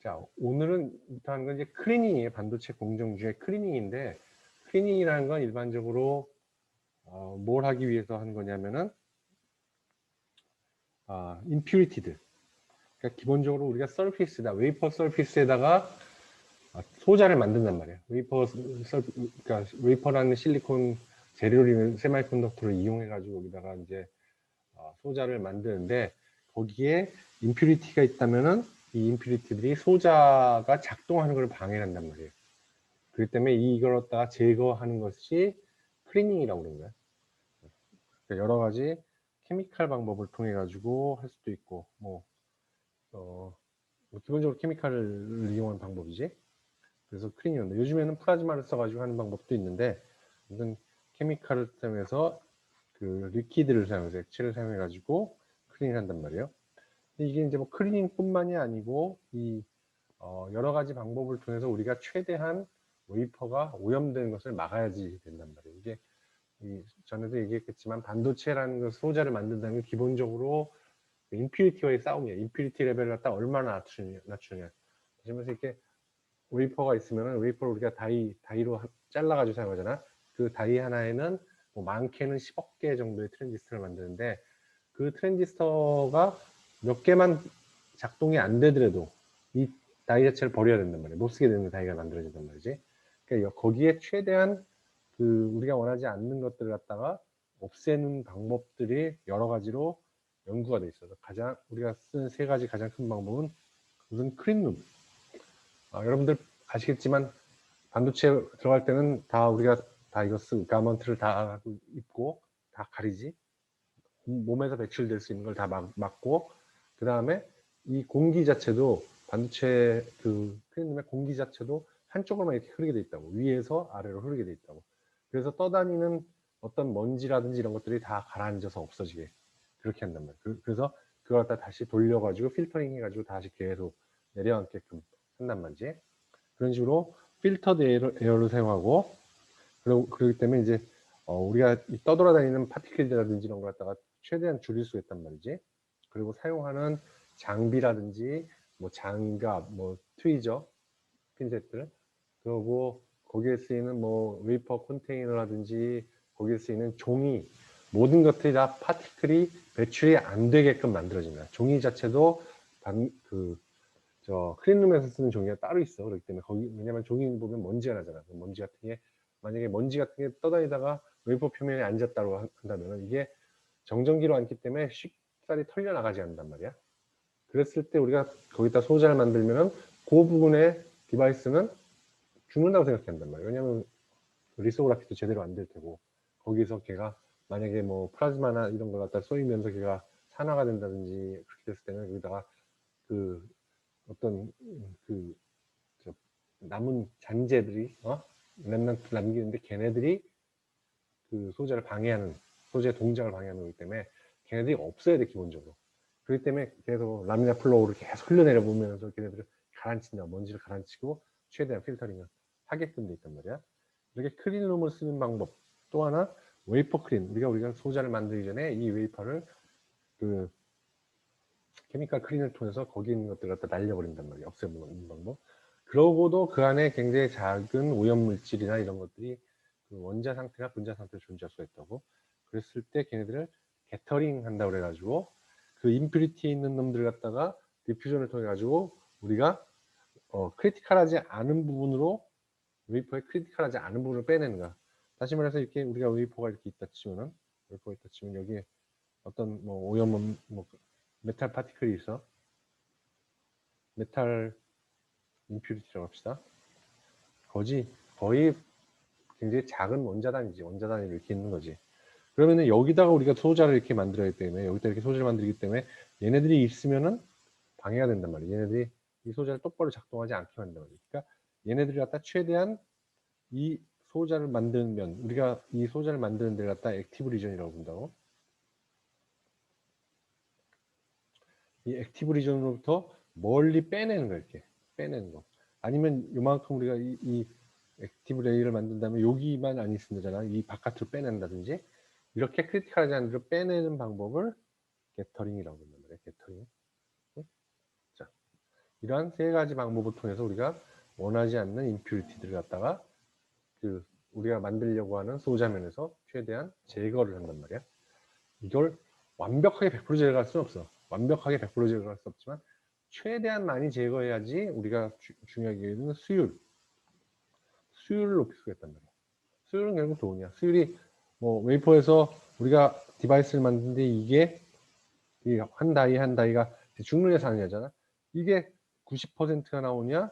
자, 오늘은 하는 건 이제 클리닝이에요. 반도체 공정주의 클리닝인데, 클리닝이라는 건 일반적으로 뭘 하기 위해서 하는 거냐면은 impurity들. 그러니까 기본적으로 우리가 서피스다, 웨이퍼 서피스에다가 소자를 만든단 말이에요. 그러니까 웨이퍼라는 실리콘 재료를 세미컨덕터를 이용해가지고 여기다가 이제 소자를 만드는데, 거기에 임퓨리티가 있다면은 이 임퓨리티들이 소자가 작동하는 걸 방해한단 말이에요. 그렇기 때문에 이걸 갖다가 제거하는 것이 클리닝이라고 그러는 거예요. 그러니까 여러 가지 케미칼 방법을 통해 가지고 할 수도 있고, 뭐 기본적으로 케미칼을 이용한 방법이지. 그래서 클리닝인데, 요즘에는 플라즈마를 써가지고 하는 방법도 있는데, 무슨 케미칼을 사용해서 그 리퀴드를 사용해서 액체를 사용해 가지고 클리닝 한단 말이에요. 근데 이게 이제 뭐 클리닝뿐만이 아니고 이 여러 가지 방법을 통해서 우리가 최대한 웨이퍼가 오염되는 것을 막아야지 된단 말이에요. 이게 전에도 얘기했겠지만 반도체라는 그 소자를 만든다는 게 기본적으로 임퓨리티와의 싸움이에요. 임퓨리티 레벨을 갖다 얼마나 낮추냐. 그러면서 이렇게 웨이퍼가 있으면 웨이퍼를 우리가 다이로 잘라가지고 사용하잖아. 그 다이 하나에는 뭐 많게는 10억 개 정도의 트랜지스터를 만드는데, 그 트랜지스터가 몇 개만 작동이 안 되더라도 이 다이 자체를 버려야 된단 말이에요. 못 쓰게 되는 다이가 만들어진단 말이지. 그러니까 거기에 최대한 그 우리가 원하지 않는 것들을 갖다가 없애는 방법들이 여러 가지로 연구가 돼 있어서, 가장 우리가 쓰는 세 가지 가장 큰 방법은 우선 클린룸. 여러분들 아시겠지만 반도체 들어갈 때는 다 우리가 다 이거 쓰고 가먼트를 다 입고 다 가리지. 몸에서 배출될 수 있는 걸 다 막고, 그 다음에 이 공기 자체도 반도체 그 클린룸의 공기 자체도 한쪽으로만 이렇게 흐르게 돼 있다고, 위에서 아래로 흐르게 돼 있다고. 그래서 떠다니는 어떤 먼지라든지 이런 것들이 다 가라앉아서 없어지게 그렇게 한단 말이에요. 그래서 그걸 갖다 다시 돌려가지고 필터링 해가지고 다시 계속 내려앉게끔 한단 말이지. 그런 식으로 필터드 에어를 사용하고, 그렇기 때문에 이제 우리가 떠돌아다니는 파티클이라든지 이런 걸 갖다가 최대한 줄일 수 있단 말이지. 그리고 사용하는 장비라든지 뭐 장갑, 뭐 트위저, 핀셋들, 그리고 거기에 쓰이는 뭐 웨이퍼 컨테이너라든지 거기에 쓰이는 종이, 모든 것들이 다 파티클이 배출이 안 되게끔 만들어집니다. 종이 자체도 클린룸에서 쓰는 종이가 따로 있어. 그렇기 때문에 왜냐면 종이 보면 먼지가 나잖아. 먼지 같은 게, 만약에 먼지 같은 게 떠다니다가 웨이퍼 표면에 앉았다고 한다면 이게 정전기로 앉기 때문에 쉽사리 털려 나가지 않는단 말이야. 그랬을 때 우리가 거기다 소자를 만들면은 그 부분의 디바이스는 죽는다고 생각한단 말이야. 왜냐면 리소그라피도 제대로 안 될 테고, 거기서 걔가 만약에 뭐 플라즈마나 이런 걸 갖다 쏘이면서 걔가 산화가 된다든지 그렇게 됐을 때는 여기다가 그 어떤 남은 잔재들이 렘넌트 남기는데, 걔네들이 그 소재를 방해하는, 소재 동작을 방해하는 거기 때문에 걔네들이 없어야 돼 기본적으로. 그렇기 때문에 계속 라미나 플로우를 계속 흘러내려 보면서 걔네들을 가라앉힌다, 먼지를 가라앉히고 최대한 필터링을 하게끔 돼 있단 말이야. 이렇게 클린룸을 쓰는 방법. 또 하나, 웨이퍼 클린. 우리가 소자를 만들기 전에 이 웨이퍼를 그 케미칼 클린을 통해서 거기 있는 것들을 갖다 날려버린단 말이야. 없애버리는 방법. 그러고도 그 안에 굉장히 작은 오염물질이나 이런 것들이 그 원자 상태가 분자 상태로 존재할 수가 있다고. 그랬을 때 걔네들을 게터링 한다고 그래가지고 그 임퓨리티 있는 놈들을 갖다가 디퓨전을 통해 가지고 우리가 크리티컬하지 않은 부분으로, 웨이퍼의 크리티컬하지 않은 부분을 빼내는 거야. 다시 말해서 이렇게 우리가 웨이퍼가 이렇게 있다 치면은, 웨이퍼가 있다 치면 여기에 어떤 뭐 오염, 뭐 메탈 파티클이 있어. 메탈 임퓨리티라고 합시다. 거의 굉장히 작은 원자단위지. 원자단위 이렇게 있는 거지. 그러면은 여기다가 우리가 소자를 이렇게 만들어야 되면, 여기다 이렇게 소자를 만들기 때문에 얘네들이 있으면은 방해가 된단 말이에요. 얘네들이 이 소자를 똑바로 작동하지 않게 만든단 말이에요. 그러니까 얘네들이 갖다 최대한 이 소자를 만들면, 우리가 이 소자를 만드는 데를 갖다 액티브 리전이라고 본다고. 이 액티브 리전으로부터 멀리 빼내는 거, 이렇게 빼내는 거. 아니면 요만큼 우리가 이 액티브 레이를 만든다면 여기만 안 있으면 되잖아. 이 바깥으로 빼낸다든지, 이렇게 크리티컬하지 않은 대로 빼내는 방법을 게터링이라고 한단 말이에요. 게터링. 자, 이러한 세 가지 방법을 통해서 우리가 원하지 않는 임퓨리티들을 갖다가 우리가 만들려고 하는 소자면에서 최대한 제거를 한단 말이야. 이걸 완벽하게 100% 제거할 수는 없어. 완벽하게 100% 제거할 수 없지만 최대한 많이 제거해야지 우리가 중요하게 여기는 수율을 높일 수가 있단 말이야. 수율은 결국 돈이야. 수율이 뭐 웨이퍼에서 우리가 디바이스를 만드는데 이게 한 다이가 중능에서 하는 거잖아. 이게 90%가 나오냐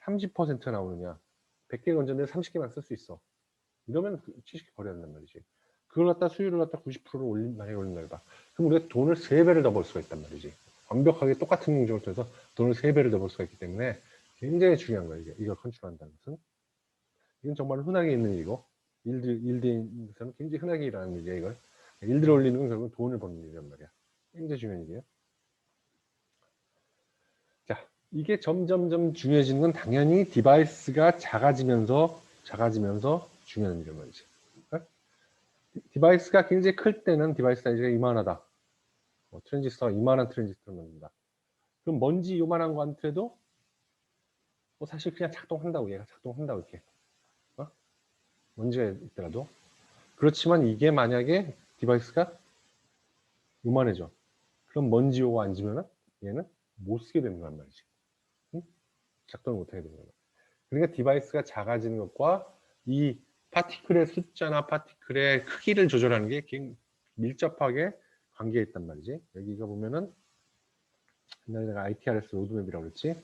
30%가 나오느냐. 100개 건졌는데 30개만 쓸 수 있어. 이러면 70개 버려야 된단 말이지. 그걸 갖다 수율을 갖다 90%를 많이 올린다 해봐. 그럼 우리가 돈을 3배를 더 벌 수가 있단 말이지. 완벽하게 똑같은 공정을 통해서 돈을 3배를 더 벌 수가 있기 때문에 굉장히 중요한 거야. 이걸 컨트롤한다는 것은. 이건 정말 흔하게 있는 일이고 일드에서는 굉장히 흔하게 일어나는 일이야. 이걸 일드를 올리는 건 결국 돈을 버는 일이란 말이야. 굉장히 중요한 일이에요. 자, 이게 점점점 중요해지는 건 당연히 디바이스가 작아지면서 중요한 일이란 말이지. 디바이스가 굉장히 클 때는 디바이스 사이즈가 이만하다. 트랜지스터가 이만한 트랜지스터를 만든다. 그럼 먼지 요만한 거한테도 사실 그냥 작동한다고, 얘가 작동한다고 이렇게. 먼지가 있더라도. 그렇지만 이게 만약에 디바이스가 요만해져. 그럼 먼지 요거 앉으면 얘는 못 쓰게 되는 거란 말이지. 응? 작동을 못 하게 되는 거야. 그러니까 디바이스가 작아지는 것과 이 파티클의 숫자나 파티클의 크기를 조절하는 게 밀접하게 관계에 있단 말이지. 여기가 보면은 옛날에 내가 ITRS 로드맵이라고 그랬지.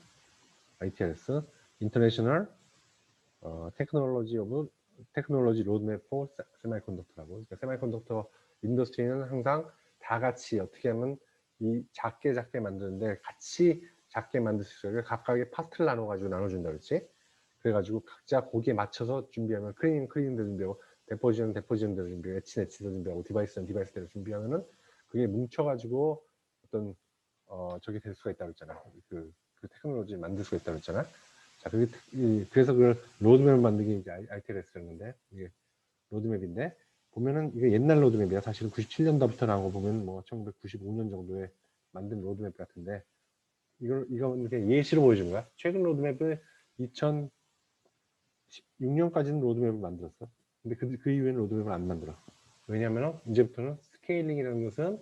ITRS International 테크놀로지 로드맵 for 세미컨덕터라고. 그러니까 세미컨덕터 인더스트리는 항상 다 같이 어떻게 하면 이 작게 만드는데 같이 작게 만들 수 있어요. 각각의 파트를 나눠준다 그랬지. 그래가지고 각자 거기에 맞춰서 준비하면 클리닝도 준비하고 데포지션대로 준비하고 에치대로 준비하고 디바이스대로 준비하면은 그게 뭉쳐가지고 어떤 저게 될 수가 있다고 했잖아. 그 테크놀로지 만들 수가 있다고 했잖아. 자, 그래서 그걸 로드맵을 만드는 게 이제 ITLS였는데 이게 로드맵인데 보면은 이게 옛날 로드맵이야. 사실은 97년도부터 나온 거 보면 뭐 1995년 정도에 만든 로드맵 같은데 이거 이렇게 예시로 보여준 거야. 최근 로드맵을 2016년까지는 로드맵을 만들었어. 근데 그 이후에는 로드맵을 안 만들어. 왜냐하면 이제부터는 스케일링이라는 것은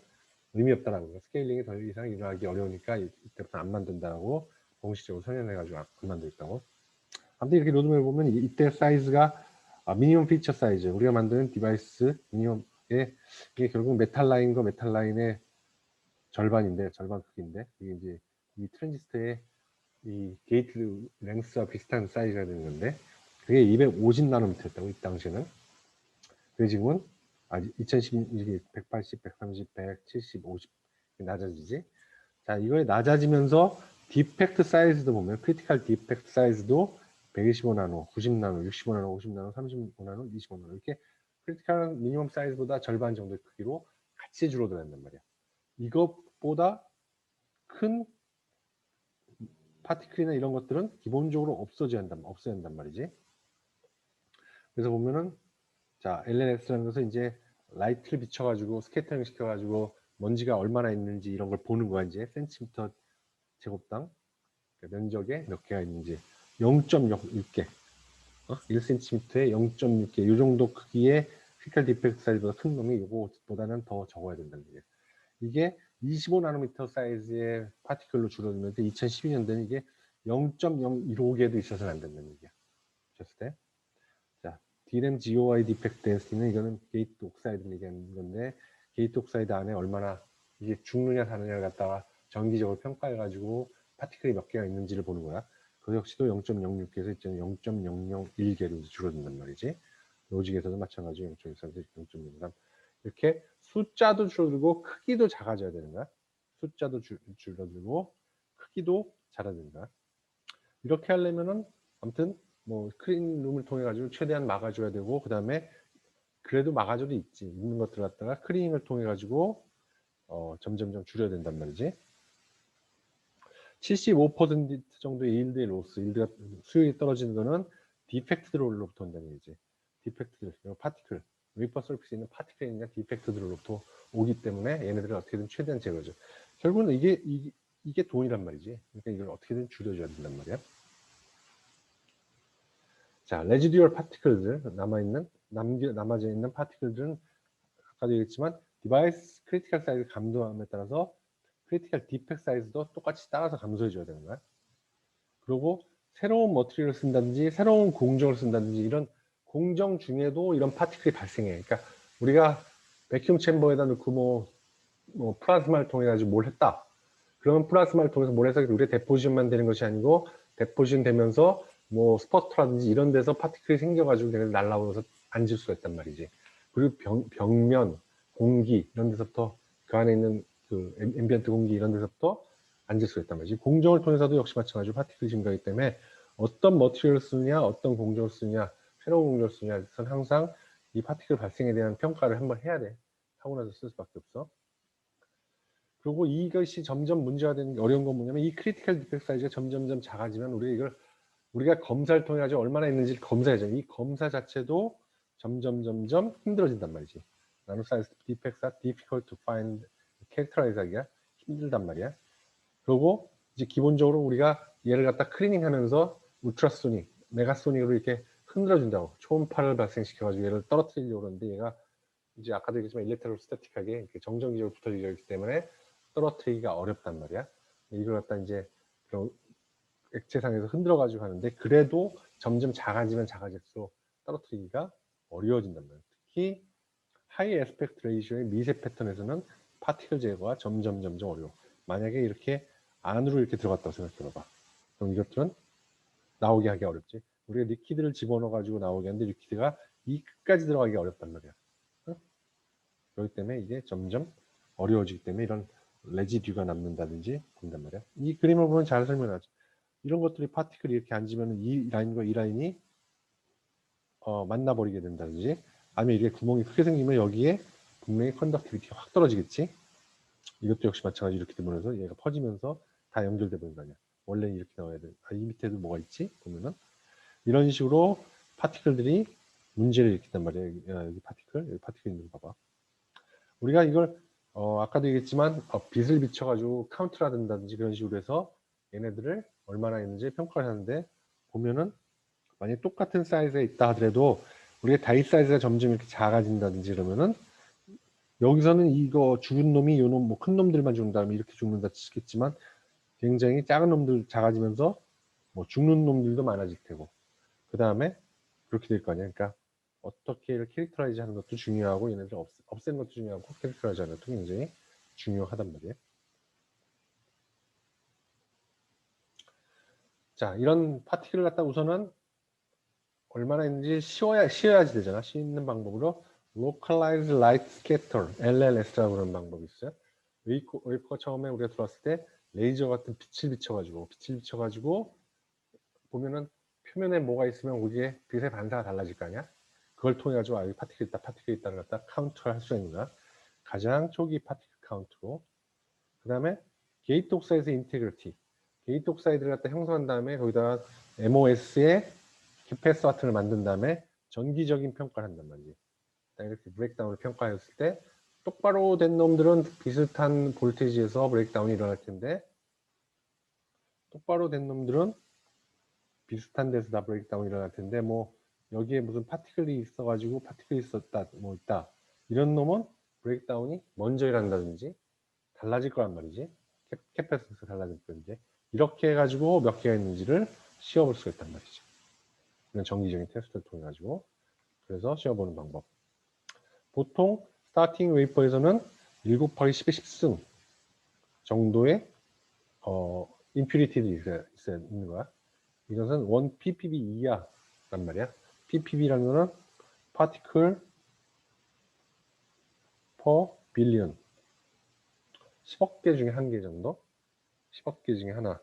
의미 없다라는 거야. 스케일링이 더 이상 일어나기 어려우니까 이때부터 안 만든다라고 공식적으로 선언해가지고 안 만들었다고. 아무튼 이렇게 로드맵을 보면 이때 사이즈가 미니멈 피처 사이즈, 우리가 만드는 디바이스 미니멈의 이게 결국 메탈 라인의 절반인데, 절반 크기인데 이게 이제 이 트랜지스터의 이 게이트 랭스와 비슷한 사이즈가 되는 건데 그게 250나노미터였다고 이 당시에는. 그게 지금은 2016이 180, 130, 170, 50 낮아지지. 자, 이거에 낮아지면서 디펙트 사이즈도 보면 크리티컬 디펙트 사이즈도 125나노, 90나노, 65나노, 50나노, 35나노, 25나노 이렇게 크리티컬 미니멈 사이즈보다 절반 정도의 크기로 같이 줄어든단 말이야. 이것보다 큰 파티클이나 이런 것들은 기본적으로 없어야 한단 말이지. 그래서 보면은 자, LNS라는 것은 이제 라이트를 비춰가지고 스캐터링 시켜가지고 먼지가 얼마나 있는지 이런 걸 보는 거야. 이제 센티미터 제곱당 면적에 몇 개가 있는지 0.6개 1cm에 0.6개 이 정도 크기의 크리티컬 디펙트 사이즈보다 큰 놈이 이거보다는 더 적어야 된다는 얘기예요. 이게 25나노미터 사이즈의 파티클로 줄어들면서 2012년도에는 이게 0.015개도 있어서는 안 된다는 얘기야. 보셨을 때. 자, DRAM GOI 디펙트 덴시티는 이거는 게이트 옥사이드를 얘기하는 건데 게이트 옥사이드 안에 얼마나 이게 죽느냐 사느냐를 갖다가 정기적으로 평가해가지고 파티클이 몇 개가 있는지를 보는 거야. 그 역시도 0.06개에서 0.001개로 줄어든단 말이지. 로직에서도 마찬가지로 0.13에서 0.03 이렇게 숫자도 줄어들고 크기도 작아져야 되는 거야. 숫자도 줄어들고 크기도 작아지는 거야. 이렇게 하려면은 아무튼 뭐 클린룸을 통해 가지고 최대한 막아줘야 되고 그 다음에 그래도 막아줘도 있는 것들 갖다가 클리닝을 통해 가지고 점점점 줄여야 된단 말이지. 75% 정도의 일드의 로스, 일드가 수율이 떨어지는 거는 디펙트들로부터 온다는 얘기지. 디펙트들, 파티클, 웨이퍼 서피스에 있는 파티클이나 디펙트들로부터 오기 때문에 얘네들을 어떻게든 최대한 제거하죠. 결국은 이게 돈이란 말이지. 그러니까 이걸 어떻게든 줄여줘야 된단 말이야. 자, 레지듀얼 파티클들, 남아져 있는 파티클들은 아까도 얘기했지만 디바이스 크리티컬 사이즈 감소함에 따라서 크리티컬 디펙트 사이즈도 똑같이 따라서 감소해 줘야 되는 거야. 그리고 새로운 머티리얼을 쓴다든지 새로운 공정을 쓴다든지 이런 공정 중에도 이런 파티클이 발생해. 그러니까 우리가 베큐um 챔버에다 넣고 뭐 플라즈마를 통해 가지고 뭘 했다. 그러면 플라즈마를 통해서 뭘 해서 우리의 데포지션만 되는 것이 아니고 데포지션 되면서 뭐 스퍼터라든지 이런 데서 파티클이 생겨가지고 걔네들 날라오면서 앉을 수가 있단 말이지. 그리고 벽면, 공기 이런 데서부터 그 안에 있는 그 앰비언트 공기 이런 데서부터 앉을 수가 있단 말이지. 공정을 통해서도 역시 마찬가지로 파티클이 증가하기 때문에 어떤 머티리얼을 쓰느냐, 어떤 공정을 쓰느냐, 새로운 공정을 쓰느냐, 그래서 항상 이 파티클 발생에 대한 평가를 한번 해야 돼. 하고 나서 쓸 수밖에 없어. 그리고 이것이 점점 문제가 되는 어려운 건 뭐냐면 이 크리티컬 디펙트 사이즈가 점점점 작아지면 우리가 검사를 통해 가지고 얼마나 있는지를 검사해야죠. 이 검사 자체도 점점 힘들어진단 말이지. 나노 사이즈 디펙트가 difficult to find, 캐릭터라이즈 하기가 힘들단 말이야. 그리고 이제 기본적으로 우리가 얘를 갖다 클리닝 하면서 울트라소닉, 메가소닉으로 이렇게 흔들어 준다고. 초음파를 발생시켜 가지고 얘를 떨어뜨리려고 그러는데 얘가 이제 아까도 얘기했지만 일렉트로스태틱하게 정전기적으로 붙어지기 때문에 떨어뜨리기가 어렵단 말이야. 이걸 갖다 이제 액체상에서 흔들어 가지고 하는데 그래도 점점 작아지면 작아질수록 떨어뜨리기가 어려워진단 말이야. 특히 하이 에스펙트 레이쇼의 미세 패턴에서는 파티클 제거가 점점 어려워. 만약에 이렇게 안으로 이렇게 들어갔다고 생각해 봐봐. 그럼 이것들은 나오게 하기 어렵지. 우리가 리퀴드를 집어넣어 가지고 나오게 하는데 리퀴드가 이 끝까지 들어가기 어렵단 말이야. 그렇기 때문에 이게 점점 어려워지기 때문에 이런 레지듀가 남는다든지 본단 말이야. 이 그림을 보면 잘 설명하죠. 이런 것들이 파티클이 이렇게 앉으면 이 라인과 이 라인이 만나버리게 된다든지 아니면 이게 구멍이 크게 생기면 여기에 분명히 컨덕티비티가 확 떨어지겠지. 이것도 역시 마찬가지로 이렇게 되면서 얘가 퍼지면서 다 연결돼 버린 거 아니야. 원래 이렇게 나와야 돼. 이 밑에도 뭐가 있지? 보면은 이런 식으로 파티클들이 문제를 일으킨단 말이야. 여기 파티클 있는 거 봐봐. 우리가 이걸 아까도 얘기했지만 빛을 비춰가지고 카운트를 한다든지 그런 식으로 해서 얘네들을 얼마나 있는지 평가를 하는데 보면은 만약 똑같은 사이즈에 있다 하더라도 우리가 다이 사이즈가 점점 이렇게 작아진다든지 그러면은 여기서는 이거 죽은 놈이 요놈 뭐 큰 놈들만 죽는 다음에 이렇게 죽는다 치겠지만 굉장히 작은 놈들 작아지면서 뭐 죽는 놈들도 많아질 테고 그 다음에 그렇게 될 거 아니야. 그러니까 어떻게 캐릭터라이즈 하는 것도 중요하고 얘네들 없애는 것도 중요하고 캐릭터라이즈 하는 것도 굉장히 중요하단 말이에요. 자, 이런 파티클을 갖다 우선은 얼마나 있는지 씌워야지 되잖아. 씌우는 방법으로 Localized Light Scatter, LLS라고 하는 방법이 있어요. 웨이퍼가 처음에 우리가 들어왔을 때 레이저 같은 빛을 비춰가지고 보면은 표면에 뭐가 있으면 거기에 빛의 반사가 달라질 거 아니야? 그걸 통해 가지고 여기 파티클 있다를 갖다 카운트를 할 수 있는 거야. 가장 초기 파티클 카운트로. 그 다음에 게이트 옥사이드 인테그리티. 게이트 옥사이드를 갖다 형성한 다음에 거기다가 MOS의 캐패시터를 만든 다음에 전기적인 평가를 한단 말이지. 이렇게 브레이크다운을 평가했을 때 똑바로 된 놈들은 비슷한 볼테이지에서 브레이크다운이 일어날 텐데 똑바로 된 놈들은 비슷한 데서 다 브레이크다운이 일어날 텐데 뭐 여기에 무슨 파티클이 있어가지고 파티클이 있었다 뭐 있다 이런 놈은 브레이크다운이 먼저 일어난다든지 달라질 거란 말이지. 캐패시터에서 달라질 건지 이렇게 해가지고 몇 개가 있는지를 씌워볼 수가 있단 말이죠. 이런 정기적인 테스트를 통해 가지고 그래서 씌워보는 방법. 보통 스타팅 웨이퍼에서는 7 곱하기 10의 10승 정도의 임퓨리티들이 있어야 있는 거야. 이것은 1 ppb 이하란 말이야. ppb라는 거는 particle per billion. 10억 개 중에 한 개 정도? 10억 개 중에 하나.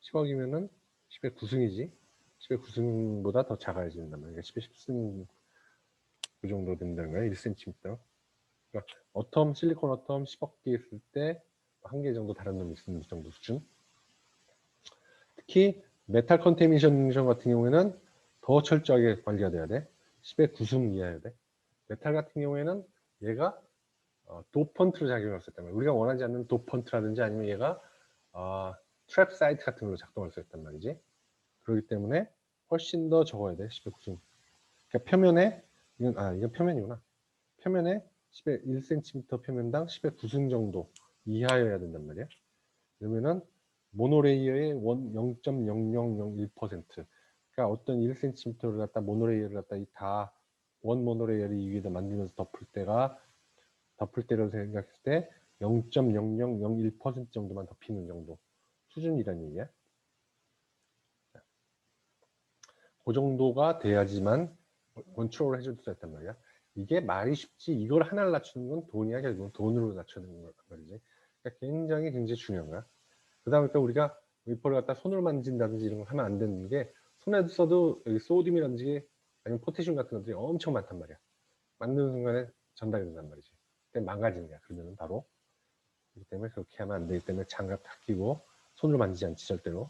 10억이면은 10의 9승이지. 10의 9승보다 더 작아야지 된단 말이야. 10의 10승 그 정도 된다는 거야. 1cm. 그러니까 실리콘 어텀 10억 개 있을 때 한 개 정도 다른 놈이 있는 정도 수준. 특히 메탈 컨테미션 같은 경우에는 더 철저하게 관리가 돼야 돼. 10의 9승 이하여야 돼. 메탈 같은 경우에는 얘가 도펀트로 작용할 수 있다면 우리가 원하지 않는 도펀트라든지 아니면 얘가 트랩 사이트 같은 걸로 작동할 수 있단 말이지. 그렇기 때문에 훨씬 더 적어야 돼. 10의 9승. 그러니까 표면에 이건 표면이구나. 표면에 10의 1cm 표면당 10의 9승 정도 이하여야 된단 말이야. 그러면은 모노레이어의 0.0001%. 그러니까 어떤 1cm를 갖다 모노레이어를 갖다 다 원 모노레이어를 이 위에다 만들면서 덮을 때를 생각했을 때 0.0001% 정도만 덮이는 정도 수준이란 얘기야. 그 정도가 돼야지만 컨트롤을 해줄 수 있단 말이야. 이게 말이 쉽지 이걸 하나를 낮추는 건 돈이야. 결국은 돈으로 낮추는 거란 말이지. 그러니까 굉장히 중요한 거야. 그러다 보니까 우리가 웨이퍼를 갖다 손으로 만진다든지 이런 걸 하면 안 되는 게 손에 써도 여기 소디움이라든지 아니면 포테슘 같은 것들이 엄청 많단 말이야. 만드는 순간에 전달이 된단 말이지. 그때 망가지는 거야. 그러면 바로. 그렇기 때문에 그렇게 하면 안 되기 때문에 장갑 다 끼고 손으로 만지지 않지 절대로.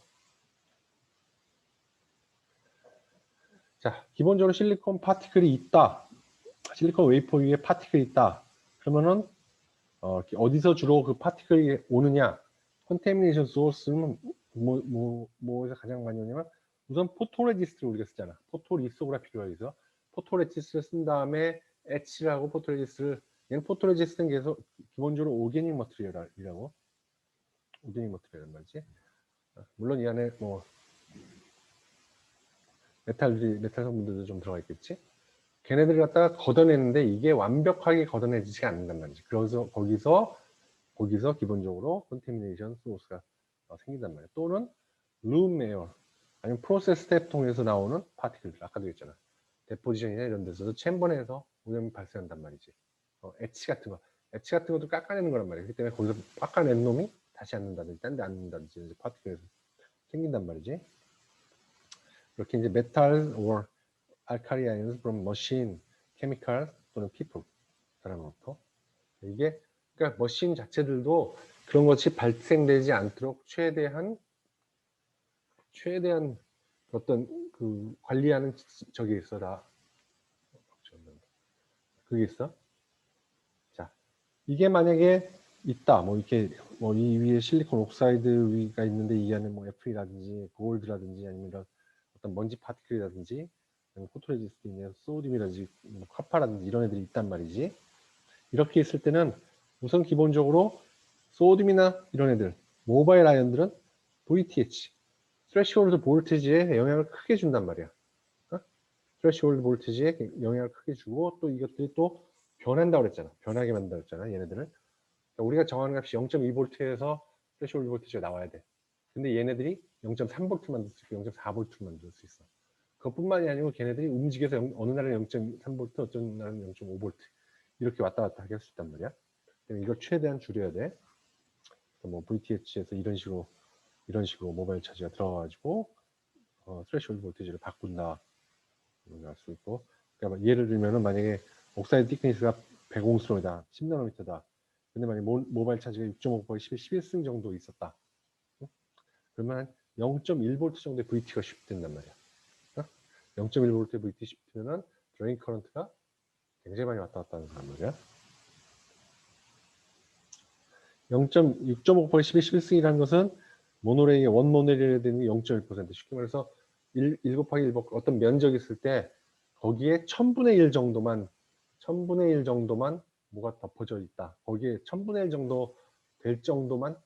자, 기본적으로 실리콘 파티클이 있다. 실리콘 웨이퍼 위에 파티클이 있다. 그러면은 어디서 주로 그 파티클이 오느냐? 컨테미네이션 소스는 뭐에서 가장 많이 오냐면 우선 포토레지스트를 우리가 쓰잖아. 포토리소그라피가 있어. 포토레지스트를 쓴 다음에 엣치를 하고 포토레지스트를 얘는 포토레지스트는 계속 기본적으로 오게닉 머티리얼이라고 오게닉 머티리얼이란 말이지. 물론 이 안에 뭐 메탈 성분들도 좀 들어가 있겠지. 걔네들을 갖다가 걷어내는데 이게 완벽하게 걷어내지가 않는단 말이지. 그래서 거기서 기본적으로 컨테미네이션 소스가 생긴단 말이야. 또는 룸 에어 아니면 프로세스 스텝 통해서 나오는 파티클들 아까도 했잖아. 데포지션이나 이런 데서도 챔버 내에서 오염이 발생한단 말이지. 엣치 같은 것도 깎아내는 거란 말이야. 그렇기 때문에 거기서 깎아낸 놈이 다시 앉는다든지 딴 데 앉는다든지 파티클에서 생긴단 말이지. 이렇게 이제 메탈 or alkali ions from machine, chemical 또는 people 사람으로부터 이게 그러니까 머신 자체들도 그런 것이 발생되지 않도록 최대한 어떤 그 관리하는 저기 있어라. 그게 있어. 자, 이게 만약에 있다. 뭐 이렇게 뭐 이 위에 실리콘 옥사이드 위가 있는데 이 안에 뭐 Fe라든지 골드라든지 아니면 어떤 먼지 파티클이라든지 포토레지스트나 소디움이라든지 뭐 카파라든지 이런 애들이 있단 말이지. 이렇게 있을 때는 우선 기본적으로 소디움이나 이런 애들 모바일 아이언들은 VTH 스레시홀드 볼티지에 영향을 크게 준단 말이야. 스레시홀드 볼티지에 영향을 크게 주고 또 이것들이 또 변한다고 그랬잖아. 변하게 만든다고 그랬잖아. 얘네들을. 그러니까 우리가 정하는 값이 0.2V에서 스레시홀드 볼티지가 나와야 돼. 근데 얘네들이 0.3V 만들 수 있고 0.4V 만들 수 있어. 그것뿐만이 아니고 걔네들이 움직여서 어느 날은 0.3V, 어떤 날은 0.5V 이렇게 왔다 갔다 하게 할 수 있단 말이야. 이걸 최대한 줄여야 돼. 뭐 VTH에서 이런 식으로 모바일 차지가 들어가가지고 스레시홀드 볼티지를 바꾼다. 할 수 있고. 그러니까 예를 들면은 만약에 옥사이드 티크니스가 100옹스로이다, 10나노미터다. 근데 만약에 모바일 차지가 6.5V 11승 정도 있었다. 그러면 0.1V 정도의 VT가 쉽된단 말이야. 0.1V VT 쉽트면은 드레인 커런트가 굉장히 많이 왔다 갔다 하는 말이야. 6.5V 11승이라는 것은 모노레이의 원 모노레이에 되는 0.1% 쉽게 말해서 1 곱하기 1 어떤 면적이 있을 때 거기에 1000분의 1 정도만 뭐가 덮어져 있다. 거기에 1000분의 1 정도 될 정도만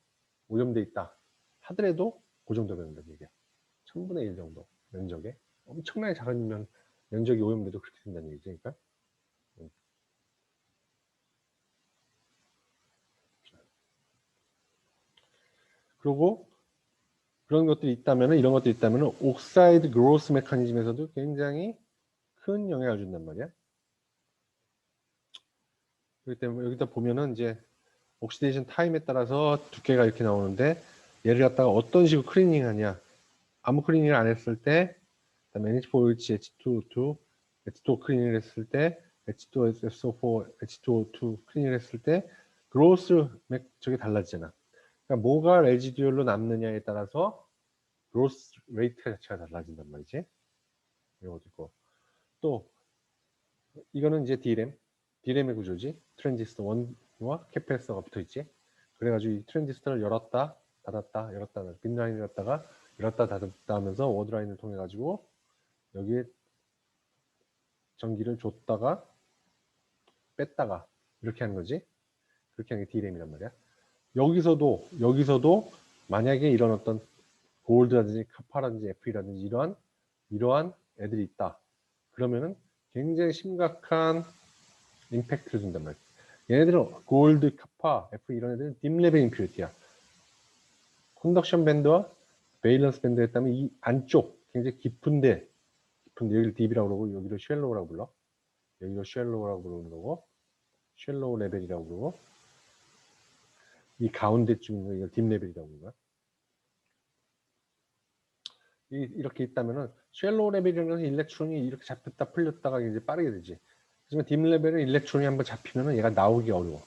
오염돼 있다 하더라도 그 정도 된다는 얘기야. 1000분의 1 정도 면적에 엄청나게 작은 면적이 오염돼도 그렇게 된다는 얘기지. 그러니까 그리고 그런 것들이 있다면 이런 것들이 있다면 옥사이드 그로스 메커니즘에서도 굉장히 큰 영향을 준단 말이야. 그렇기 때문에 여기다 보면은 이제 옥시데이션 타임에 따라서 두께가 이렇게 나오는데 얘를 갖다가 어떤 식으로 클리닝 하냐. 아무 클리닝을 안 했을 때 그다음에 NH4OH, H2O2, H2O 클리닝을 했을 때 H2SO4, H2O2 클리닝을 했을 때 그로스 저게 달라지잖아. 그러니까 뭐가 레지듀얼로 남느냐에 따라서 그로스 레이트 자체가 달라진단 말이지. 이것도 있고 또 이거는 이제 D램의 구조지. 트랜지스터 1와 캐패시터가 붙어 있지. 그래가지고 이 트랜지스터를 열었다 닫았다, 열었다, 빈 라인이었다가 열었다 닫았다 하면서 워드 라인을 통해 가지고 여기에 전기를 줬다가 뺐다가 이렇게 하는 거지. 그렇게 하는 게 D램이란 말이야. 여기서도 만약에 이런 어떤 골드라든지 카파라든지 F라든지 이러한 애들이 있다. 그러면은 굉장히 심각한 임팩트를 준단 말이야. 얘네들은 골드, 카파, F 이런 애들은 딥레벨 임퓨리티야. 컨덕션 밴드와 베일런스 밴드에 따면 이 안쪽 굉장히 깊은데 여기를 딥이라고 그러고 여기를 쉘로우라고 불러. 여기를 쉘로우라고 부르는 거고 쉘로우 레벨이라고 그러고 이 가운데쯤 있는 이걸 딥 레벨이라고 부르는 거야. 이렇게 있다면은 쉘로우 레벨이라는 것은 일렉트론이 이렇게 잡혔다 풀렸다가 이제 빠르게 되지. 하지만 딥 레벨은 일렉트론이 한번 잡히면은 얘가 나오기 어려워.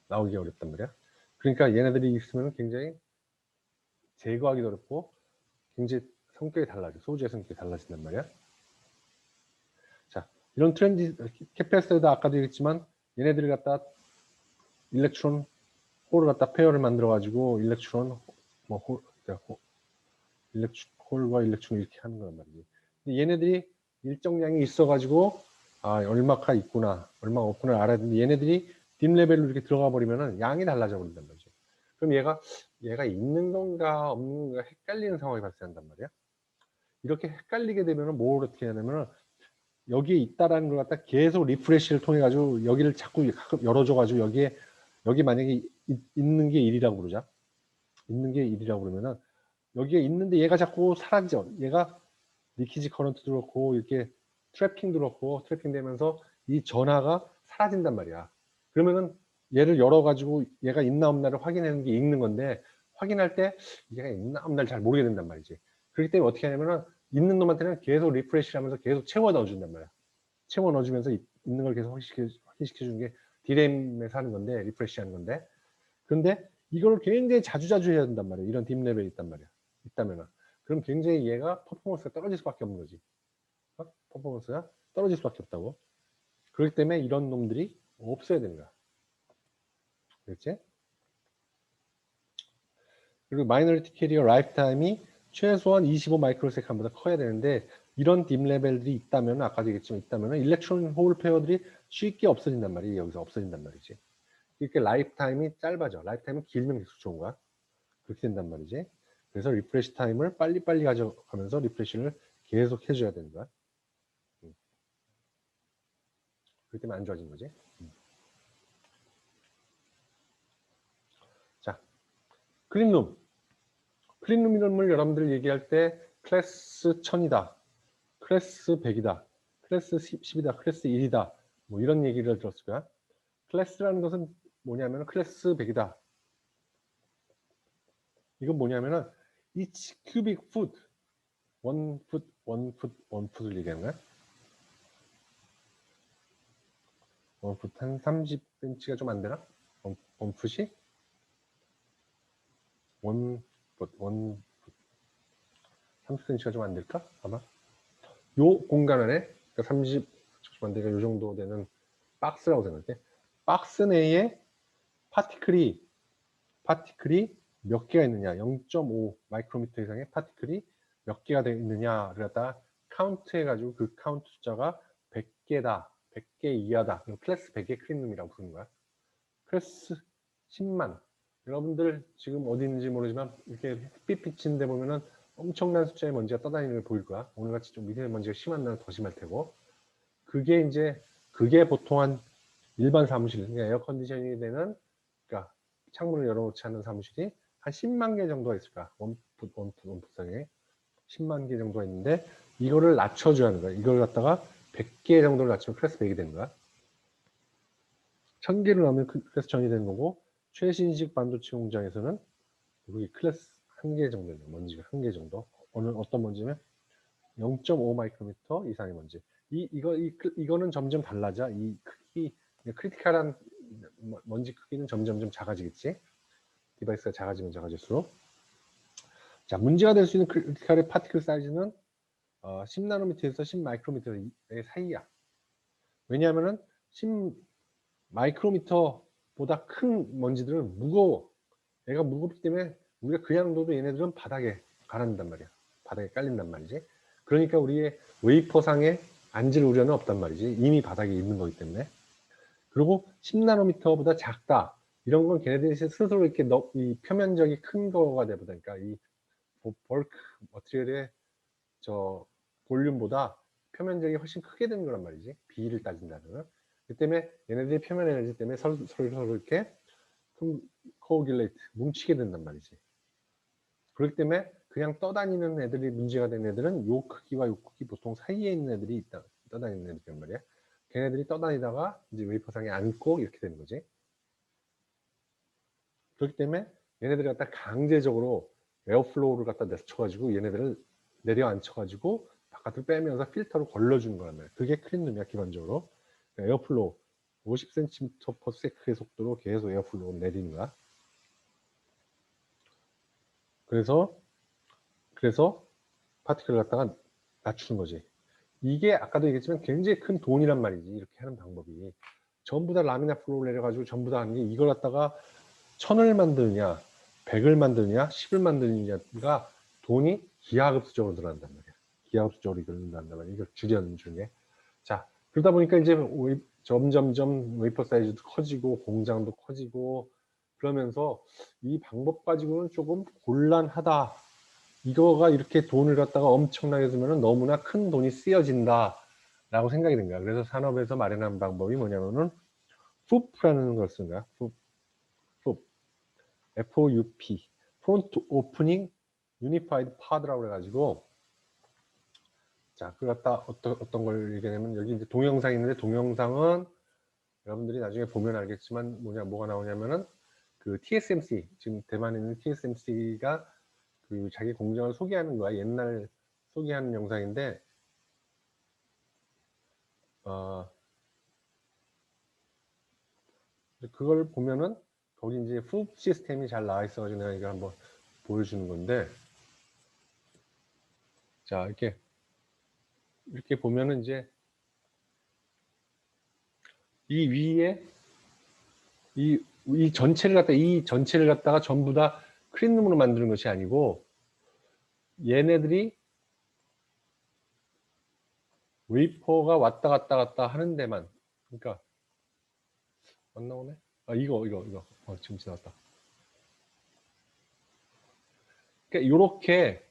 나오기 어렵단 말이야. 그러니까 얘네들이 있으면 굉장히 제거하기도 어렵고 굉장히 성격이 달라져. 소재의 성격이 달라진단 말이야. 자, 이런 캐패시터도 아까도 얘기했지만 얘네들을 갖다 일렉트론 홀을 갖다 페어를 만들어 가지고 일렉트론 홀과 일렉트론 이렇게 하는 거란 말이지. 근데 얘네들이 일정량이 있어 가지고 얼마가 있구나 얼마 없구나 알아야 되는데 얘네들이 딥 레벨로 이렇게 들어가 버리면은 양이 달라져 버린단 말이죠. 그럼 얘가 있는 건가 없는 건가 헷갈리는 상황이 발생한단 말이야. 이렇게 헷갈리게 되면은 뭘 어떻게 해야 되면은 여기에 있다라는 걸 갖다 계속 리프레시를 통해 가지고 여기를 자꾸 열어줘 가지고 여기 만약에 있는 게 1이라고 그러자. 있는 게 1이라고 그러면은 여기에 있는데 얘가 자꾸 사라져. 얘가 리키지 커런트도 그렇고 이렇게 트래핑도 그렇고 트래핑 되면서 이 전하가 사라진단 말이야. 그러면은 얘를 열어 가지고 얘가 있나 없나를 확인하는 게 읽는 건데 확인할 때 얘가 있나 없나를 잘 모르게 된단 말이지. 그렇기 때문에 어떻게 하냐면은 있는 놈한테는 계속 리프레시를 하면서 계속 채워 넣어준단 말이야. 채워 넣어주면서 있는 걸 계속 확인시켜 주는 게 D램에서 하는 건데 리프레시 하는 건데 근데 이걸 굉장히 자주자주 해야 된단 말이야. 이런 딥 레벨이 있단 말이야. 있다면은. 그럼 굉장히 얘가 퍼포먼스가 떨어질 수밖에 없는 거지. 퍼포먼스가 떨어질 수밖에 없다고. 그렇기 때문에 이런 놈들이 없어야 되는 거야. 그렇지? 그리고 마이너리티 캐리어 라이프 타임이 최소한 25 마이크로세컨보다 커야 되는데 이런 딥 레벨들이 있다면 아까도 얘기했지만 있다면 일렉트론 홀 페어들이 쉽게 없어진단 말이에요. 여기서 없어진단 말이지. 이렇게 라이프 타임이 짧아져. 라이프 타임은 길면 계속 좋은 거야. 그렇게 된단 말이지. 그래서 리프레시 타임을 빨리빨리 가져가면서 리프레시를 계속 해줘야 되는 거야. 그렇기 때문에 안 좋아진 거지. 자, 클린룸. 클린룸 이름을 여러분들 얘기할 때 클래스 1000이다. 클래스 100이다. 클래스 10이다. 클래스 1이다. 뭐 이런 얘기를 들었을 거야. 클래스라는 것은 뭐냐면 클래스 100이다. 이건 뭐냐면은 each cubic foot, 1foot, 1foot, 1foot을 얘기하는 거야. 1foot 한 30cm가 좀 안 되나? 1foot이? 1foot, 30cm가 좀 안 될까? 아마 요 공간 안에 그러니까 30 만들니까 요 정도 되는 박스라고 생각해. 박스 내에 파티클이 몇 개가 있느냐, 0.5 마이크로미터 이상의 파티클이 몇 개가 되어 있느냐를 갖다 카운트 해가지고 그 카운트 숫자가 100개다, 100개 이하다. 클래스 100의 클린룸이라고 부르는 거야. 클래스 10만. 여러분들 지금 어디 있는지 모르지만 이렇게 햇빛 비치는 데 보면은 엄청난 숫자의 먼지가 떠다니는 게 보일 거야. 오늘같이 좀 미세먼지가 심한 날은 더 심할 테고. 그게 보통 한 일반 사무실, 그러니까 에어컨디션이 되는, 그러니까 창문을 열어놓지 않는 사무실이 한 10만 개 정도가 있을까? 원풋상에 10만 개 정도가 있는데 이거를 낮춰줘야 하는 거야. 이걸 갖다가 100개 정도를 낮추면 클래스 100이 되는 거야. 1000개를 넣으면 클래스 1000이 되는 거고 최신식 반도체 공장에서는 여기 클래스 1개 정도 되는 먼지가 1개 정도. 어떤 먼지면 0.5 마이크로미터 이상의 먼지. 이거는 점점 달라져. 이 크기, 크리티컬한 먼지 크기는 점점 작아지겠지. 디바이스가 작아지면 작아질수록. 자, 문제가 될 수 있는 크리티컬의 파티클 사이즈는 10나노미터에서 10마이크로미터 사이야. 왜냐하면은 10마이크로미터보다 큰 먼지들은 무거워. 얘가 무겁기 때문에 우리가 그냥 둬도 얘네들은 바닥에 가라앉는단 말이야. 바닥에 깔린단 말이지. 그러니까 우리의 웨이퍼상에 앉을 우려는 없단 말이지. 이미 바닥에 있는 거기 때문에. 그리고 10나노미터보다 작다. 이런 건 걔네들이 스스로 이렇게 이 표면적이 큰 거가 되다 보니까 이 벌크 머티리얼의 저 볼륨보다 표면적이 훨씬 크게 되는 거란 말이지. 비를 따진다면. 그 때문에 얘네들이 표면 에너지 때문에 서로 이렇게 코어귤레이트 뭉치게 된단 말이지. 그렇기 때문에 그냥 떠다니는 애들이 문제가 되는 애들은 요 크기와 요 크기 보통 사이에 있는 애들이 있다. 떠다니는 애들이란 말이야. 걔네들이 떠다니다가 이제 웨이퍼상에 앉고 이렇게 되는 거지. 그렇기 때문에 얘네들이 갖다 강제적으로 에어플로우를 갖다 내쳐가지고 얘네들을 내려앉혀가지고 바깥으로 빼면서 필터로 걸러주는 거란 말이야. 그게 클린룸이야 기본적으로. 그러니까 에어플로우 50cm/s의 속도로 계속 에어플로우를 내리는 거야. 그래서 파티클을 갖다가 낮추는 거지. 이게 아까도 얘기했지만 굉장히 큰 돈이란 말이지. 이렇게 하는 방법이. 전부 다 라미나 플로우를 내려가지고 전부 다 하는 게 이걸 갖다가 1000을 만드느냐 100을 만드느냐 10을 만드느냐가 돈이 기하급수적으로 들어간단 말이야. 기하급수적으로 이걸 들어간단 말이야. 이걸 줄여는 중에. 자, 그러다 보니까 이제 점점점 웨이퍼 사이즈도 커지고 공장도 커지고 그러면서 이 방법 가지고는 조금 곤란하다. 이거가 이렇게 돈을 갖다가 엄청나게 쓰면 너무나 큰 돈이 쓰여진다 라고 생각이 든 거야. 그래서 산업에서 마련한 방법이 뭐냐면은 FOOP라는 걸 쓴 거야. FOUP 프론트 오프닝 유니파이드 파드라고 해가지고 자 그걸 갖다 어떤 걸 얘기하냐면 여기 이제 동영상이 있는데 동영상은 여러분들이 나중에 보면 알겠지만 뭐가 나오냐면은 그 TSMC 지금 대만에 있는 TSMC가 그 자기 공장을 소개하는 거야. 옛날 소개하는 영상인데 그걸 보면은 거기 이제 FOUP 시스템이 잘 나와 있어가지고 내가 이거 한번 보여주는 건데 자 이렇게 보면은 이제 이 위에 이 전체를 갖다가 전부 다 클린룸으로 만드는 것이 아니고 얘네들이 웨이퍼가 왔다 갔다 하는 데만 그러니까 안 나오네? 아 이거 지금 지나왔다. 그러니까 요렇게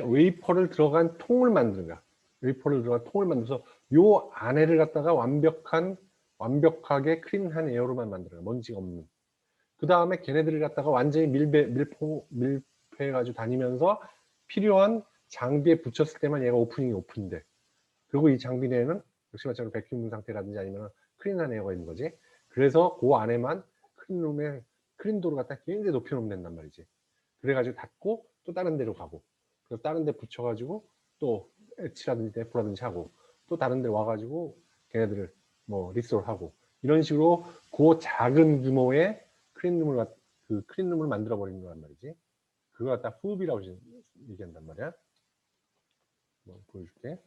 웨이퍼를 들어간 통을 만드는 거야. 웨이퍼를 들어간 통을 만들어서 요 안에를 갖다가 완벽하게 클린한 에어로만 만드는 거야. 먼지가 없는. 그 다음에 걔네들을 갖다가 완전히 밀폐해가지고 다니면서 필요한 장비에 붙였을 때만 얘가 오픈돼. 그리고 이 장비 내에는 역시 마찬가지로 백큐um 상태라든지 아니면 클린한 에어가 있는 거지. 그래서 그 안에만 클린룸에 클린도를 갖다 굉장히 높여놓으면 된단 말이지. 그래가지고 닫고 또 다른 데로 가고 그래서 다른 데 붙여가지고 또 엣치라든지 데프라든지 하고 또 다른 데 와가지고 걔네들을 뭐 리스토어하고 이런 식으로 그 작은 규모의 클린룸을 만들어 버리는 거란 말이지. 그걸 갖다 후흡이라고 얘기한단 말이야. 뭐 보여줄게.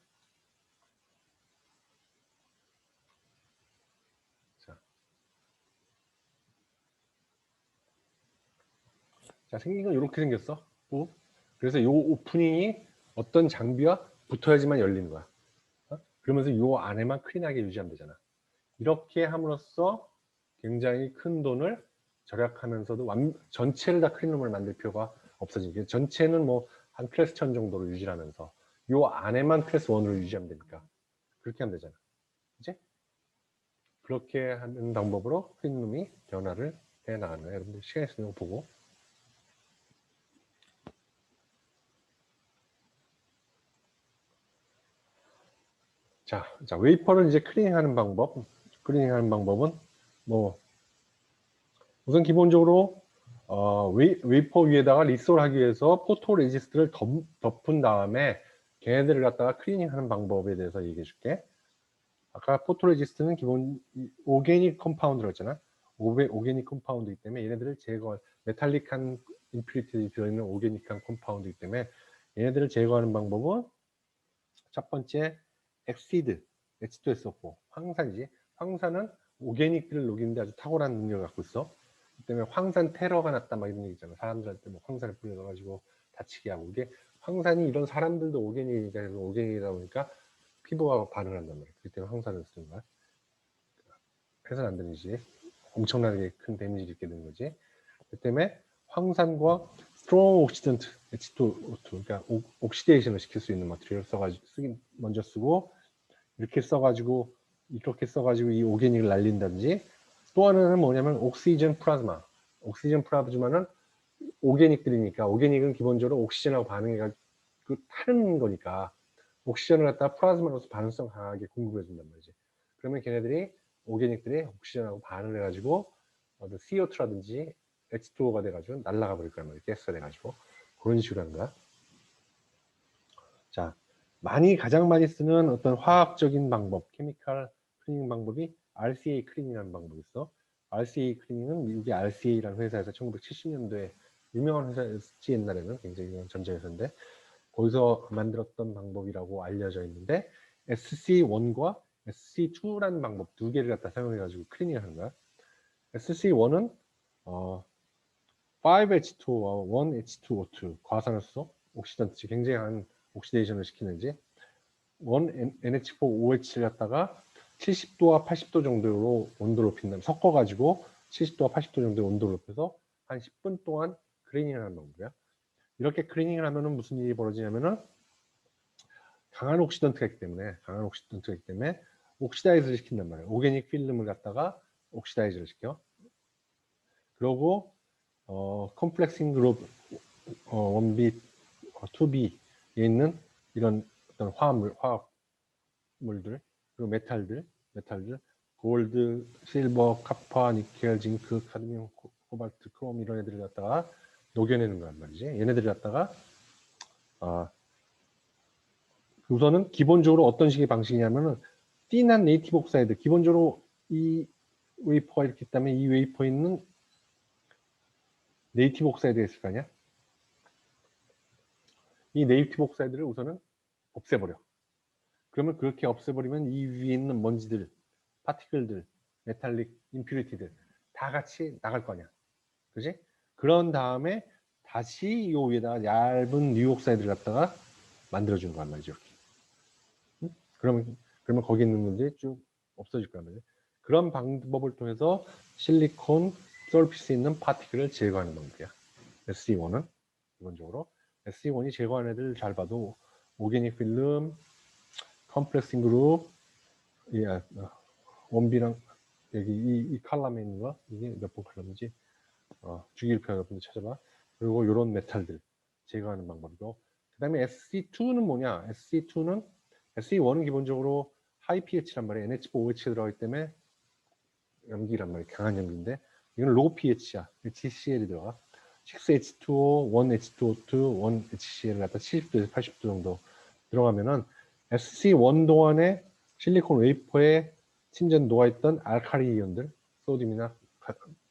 자, 생긴 건 이렇게 생겼어. 그래서 이 오프닝이 어떤 장비와 붙어야지만 열리는 거야. 그러면서 이 안에만 클린하게 유지하면 되잖아. 이렇게 함으로써 굉장히 큰 돈을 절약하면서도 전체를 다 클린룸을 만들 필요가 없어지게 전체는 뭐 한 클래스 1000 정도로 유지하면서 이 안에만 클래스 1으로 유지하면 되니까 그렇게 하면 되잖아. 그치? 그렇게 하는 방법으로 클린룸이 변화를 해 나가는 거야. 여러분들 시간 있으면 보고. 자, 웨이퍼를 이제 클리닝하는 방법은 뭐 우선 기본적으로 웨이퍼 위에다가 리솔 하기 위해서 포토 레지스트를 덮은 다음에 걔네들을 갖다가 클리닝하는 방법에 대해서 얘기해 줄게. 아까 포토 레지스트는 기본 오게닉 컴파운드라고 했잖아. 오게닉 컴파운드이기 때문에 얘네들을 메탈릭한 임퓨리티 들어있는 오게닉한 컴파운드이기 때문에 얘네들을 제거하는 방법은 첫 번째 엑시드 H2SO4 황산이지. 황산은 오게닉들을 녹이는데 아주 탁월한 능력을 갖고 있어. 그 때문에 황산 테러가 났다 막 이런 얘기 있잖아. 사람들한테 뭐 황산을 뿌려가지고 다치게 하고. 이게 황산이 이런 사람들도 오게닉이니까 해서 오게닉이다 보니까 피부가 반응을 한단 말이야. 그렇기 때문에 황산을 쓰는 거야. 해서는 안 되는지 엄청나게 큰 데미지를 입게 되는 거지. 그 때문에 황산과 스트롱 옥시던트 H2O2 그러니까 옥시데이션을 시킬 수 있는 마테리얼을 써가지고 먼저 쓰고 이렇게 써가지고 이 오게닉을 날린다든지, 또 하나는 뭐냐면 옥시전 플라즈마. 옥시전 플라즈마는 오게닉들이니까, 오게닉은 기본적으로 옥시전하고 반응해가지고 타는 거니까 옥시전을 갖다가 플라즈마로서 반응성 강하게 공급해 준단 말이지. 그러면 걔네들이 오게닉들이 옥시전하고 반응을 해가지고 CO2라든지 H2O가 돼가지고 날아가 버릴 거란 말이야. 가스가 돼가지고. 그런 식으로 하는 거야. 자, 가장 많이 쓰는 어떤 화학적인 방법, 케미컬 클리닝 방법이 RCA 클리닝이라는 방법이 있어. RCA 클리닝은 미국의 RCA라는 회사에서 1970년도에 유명한 회사였지. 옛날에는 굉장히 유명한 전자회사인데 거기서 만들었던 방법이라고 알려져 있는데, SC1과 SC2라는 방법 두 개를 갖다 사용해가지고 클리닝을 하는 거야. SC1은 5H2O와 1H2O2 과산화수소 옥시던트, 굉장한 옥시데이션을 시키는지 1NH4OH를 갖다가 70도와 80도 정도로 온도를 높인 다음에 섞어가지고 70도와 80도 정도의 온도를 높여서 한 10분 동안 클리닝을 하는 방법이야. 이렇게 클리닝을 하면은 무슨 일이 벌어지냐면은 강한 옥시던트가 있기 때문에 옥시다이즈를 시킨단 말이에요. 오게닉 필름을 갖다가 옥시다이즈를 시켜. 그리고 컴플렉싱 그룹 1B, 2B에 있는 이런 어떤 화합물들, 그리고 메탈들, 골드, 실버, 카파, 니켈, 징크, 카드뮴, 코발트, 크롬 이런 애들을 갖다가 녹여내는 거란 말이지. 얘네들을 갖다가 우선은 기본적으로 어떤 식의 방식이냐면은 띵한 네이티브 옥사이드, 기본적으로 이 웨이퍼가 이렇게 있다면 이 웨이퍼에 있는 네이티브 옥사이드가 있을 거 아니야? 이 네이티브 옥사이드를 우선은 없애버려. 그러면 그렇게 없애버리면 이 위에 있는 먼지들, 파티클들, 메탈릭, 임퓨리티들 다 같이 나갈 거 아니야. 그지? 그런 다음에 다시 이 위에다가 얇은 뉴옥사이드를 갖다가 만들어주는 거란 말이죠. 이렇게. 응? 그러면 거기 있는 문제들이 쭉 없어질 거란 말이죠. 그런 방법을 통해서 실리콘 서피스에 있는 파티클을 제거하는 방법이야. SC1은 기본적으로 SC1이 제거하는 애들 잘 봐도 오게닉 필름, 컴플렉싱 그룹, 원비랑 여기 이 칼럼에 있는 거, 이게 몇 번 칼럼인지 주기율표 여러분들 찾아봐. 그리고 이런 메탈들 제거하는 방법이고, 그 다음에 SC2는 뭐냐? SC1은 기본적으로 하이 pH란 말이에요. NH4OH가 들어가기 때문에 염기란 말이에요. 강한 염기인데 이건 로우 pH야. HCl이 들어가. 6H2O, 1H2O2, 1HCl을 갖다 70도에서 80도 정도 들어가면은 SC1 동안에 실리콘 웨이퍼에 침전 녹아있던 알칼리 이온들, 소듐이나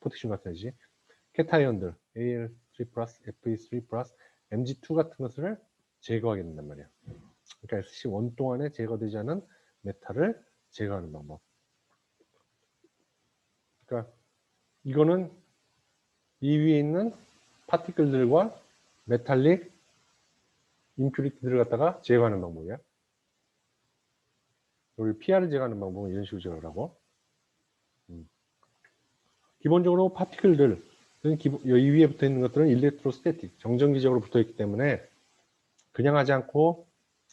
포테슘 같은 애지, 케타이온들, Al3+, Fe3+, Mg2 같은 것을 제거하게 된단 말이야. 그러니까 SC1 동안에 제거되지 않은 메탈을 제거하는 방법. 그러니까 이거는 이 위에 있는 파티클들과 메탈릭, 임퓨리티들을 갖다가 제거하는 방법이야. 여기 PR을 제거하는 방법은 이런 식으로 제거를 하고, 기본적으로 파티클들, 이 위에 붙어 있는 것들은 일렉트로스태틱, 정전기적으로 붙어 있기 때문에 그냥 하지 않고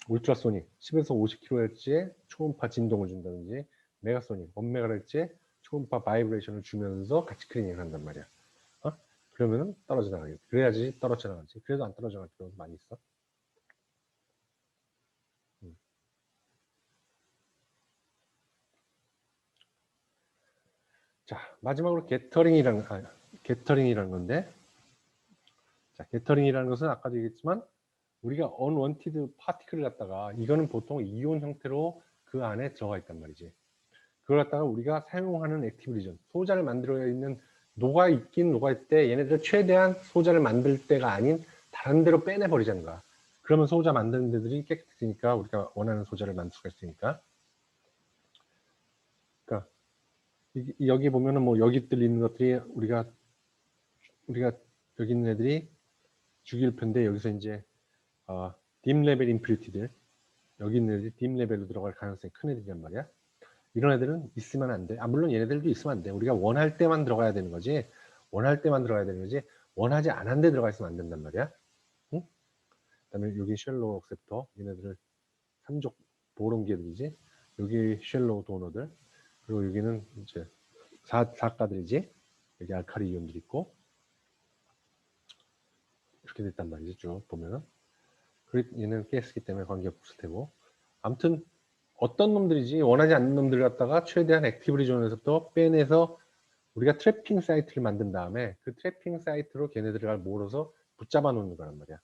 울트라소닉, 10에서 50kHz의 초음파 진동을 준다든지, 메가소닉, 1메가헤르츠의 초음파 바이브레이션을 주면서 같이 클리닝을 한단 말이야. 그러면은 떨어져 나가겠지. 그래야지 떨어져 나가지. 그래도 안 떨어져 나갈 경우도 많이 있어. 자, 마지막으로 게터링이라는 건데, 자, 게터링이라는 것은 아까도 얘기했지만 우리가 unwanted 파티클을 갖다가, 이거는 보통 이온 형태로 그 안에 들어가 있단 말이지. 그걸 갖다가 우리가 사용하는 액티브 리전, 소자를 만들어 있는, 녹아있긴 녹아있을 때 얘네들 최대한 소자를 만들 때가 아닌 다른 데로 빼내버리자는 거야. 그러면 소자 만드는 데들이 깨끗해지니까 우리가 원하는 소자를 만들 수가 있으니까. 그러니까 여기 보면은 뭐 여기 있는 것들이 우리가 여기 있는 애들이 주기율표인데 여기서 이제 dim 레벨 임퓨리티들 여기 있는 애들이 dim 레벨로 들어갈 가능성이 큰 애들이란 말이야. 이런 애들은 있으면 안 돼. 물론 얘네들도 있으면 안 돼. 우리가 원할 때만 들어가야 되는 거지. 원할 때만 들어가야 되는 거지. 원하지 않은데 들어가 있으면 안 된단 말이야. 응? 그다음에 여기 쉘로우 억셉터 얘네들을 3족 보론계들이지. 여기 쉘로우 도너들 그리고 여기는 이제 사가들이지. 여기 알카리 이온들이 있고 이렇게 됐단 말이지. 쭉 보면은 얘는 가스기 때문에 관계가 없을 테고 아무튼 어떤 놈들이지 원하지 않는 놈들 갖다가 최대한 액티브 리존에서부터 빼내서 우리가 트래핑 사이트를 만든 다음에 그 트래핑 사이트로 걔네들을 몰아서 붙잡아 놓는 거란 말이야.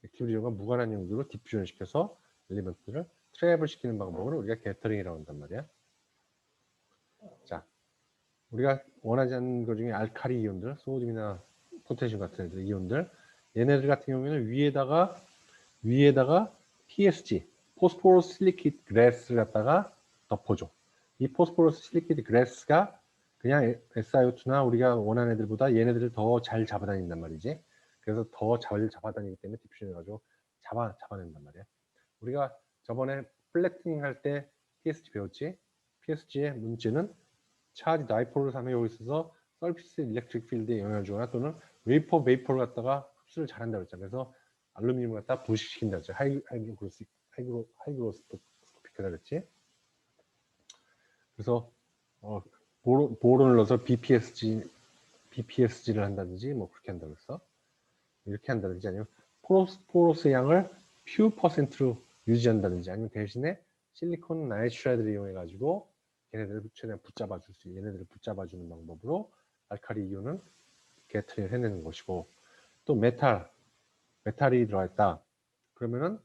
액티브 리존과 무관한 용도로 디퓨전 시켜서 엘리먼트를 트랩을 시키는 방법을 우리가 게터링이라고 한단 말이야. 자, 우리가 원하지 않는 것 중에 알카리 이온들, 소듐이나 포테슘 같은 애들 이온들 얘네들 같은 경우에는 위에다가 PSG, 포스포러스 실리키드 그래스를 갖다가 덮어줘. 이 포스포러스 실리키드 그래스가 그냥 SiO2나 우리가 원하는 애들보다 얘네들을 더 잘 잡아다닌단 말이지. 그래서 더 잘 잡아다니기 때문에 디퓨전 해가지고 잡아낸단 말이야. 우리가 저번에 플래팅닝 할 때 PSG 배웠지? PSG의 문제는 차지 다이폴을 사용하고 있어서 서피스 일렉트릭 필드에 영향을 주거나 또는 베이퍼를 갖다가 흡수를 잘한다고 했잖아. 그래서 알루미늄을 갖다 부식시킨다고 했죠. 하이그로스코픽이라고 그랬지. 그래서 보론을 넣어서 BPSG를 한다든지 뭐 그렇게 한다고 했어. 이렇게 한다든지 아니면 포로스 양을 퓨 퍼센트로 유지한다든지 아니면 대신에 실리콘 나이트라이드를 이용해 가지고 얘네들을 최대한 얘네들을 붙잡아주는 방법으로 알카리 이온은 게터링을 해내는 것이고 또 메탈이 들어가 있다. 그러면은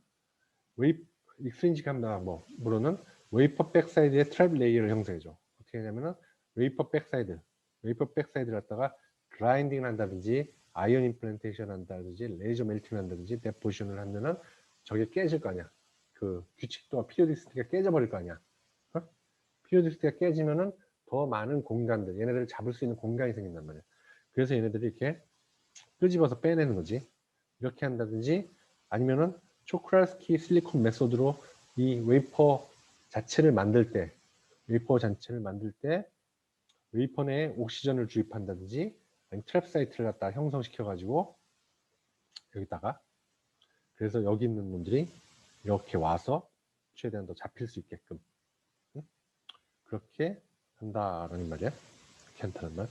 익스트린직합니다. 뭐로는 웨이퍼 백사이드의 트랩 레이어를 형성해줘. 어떻게 하냐면은 웨이퍼 백사이드를 갖다가 그라인딩을 한다든지 아이언 임플란테이션 한다든지 레이저 멜팅을 한다든지 데포지션을 하면은 저게 깨질 거 아니야. 그 규칙도와 피리오디시티가 깨져버릴 거 아니야. 피리오디시티가 깨지면은 더 많은 공간들, 얘네들을 잡을 수 있는 공간이 생긴단 말이야. 그래서 얘네들이 이렇게 끄집어서 빼내는 거지. 이렇게 한다든지 아니면은 초크라스키 실리콘 메소드로 이 웨이퍼 자체를 만들 때 웨이퍼 내에 옥시전을 주입한다든지 아니면 트랩 사이트를 갖다 형성시켜 가지고 여기다가 그래서 여기 있는 놈들이 이렇게 와서 최대한 더 잡힐 수 있게끔 그렇게 한다라는 말이야. 이렇게 한다는 말.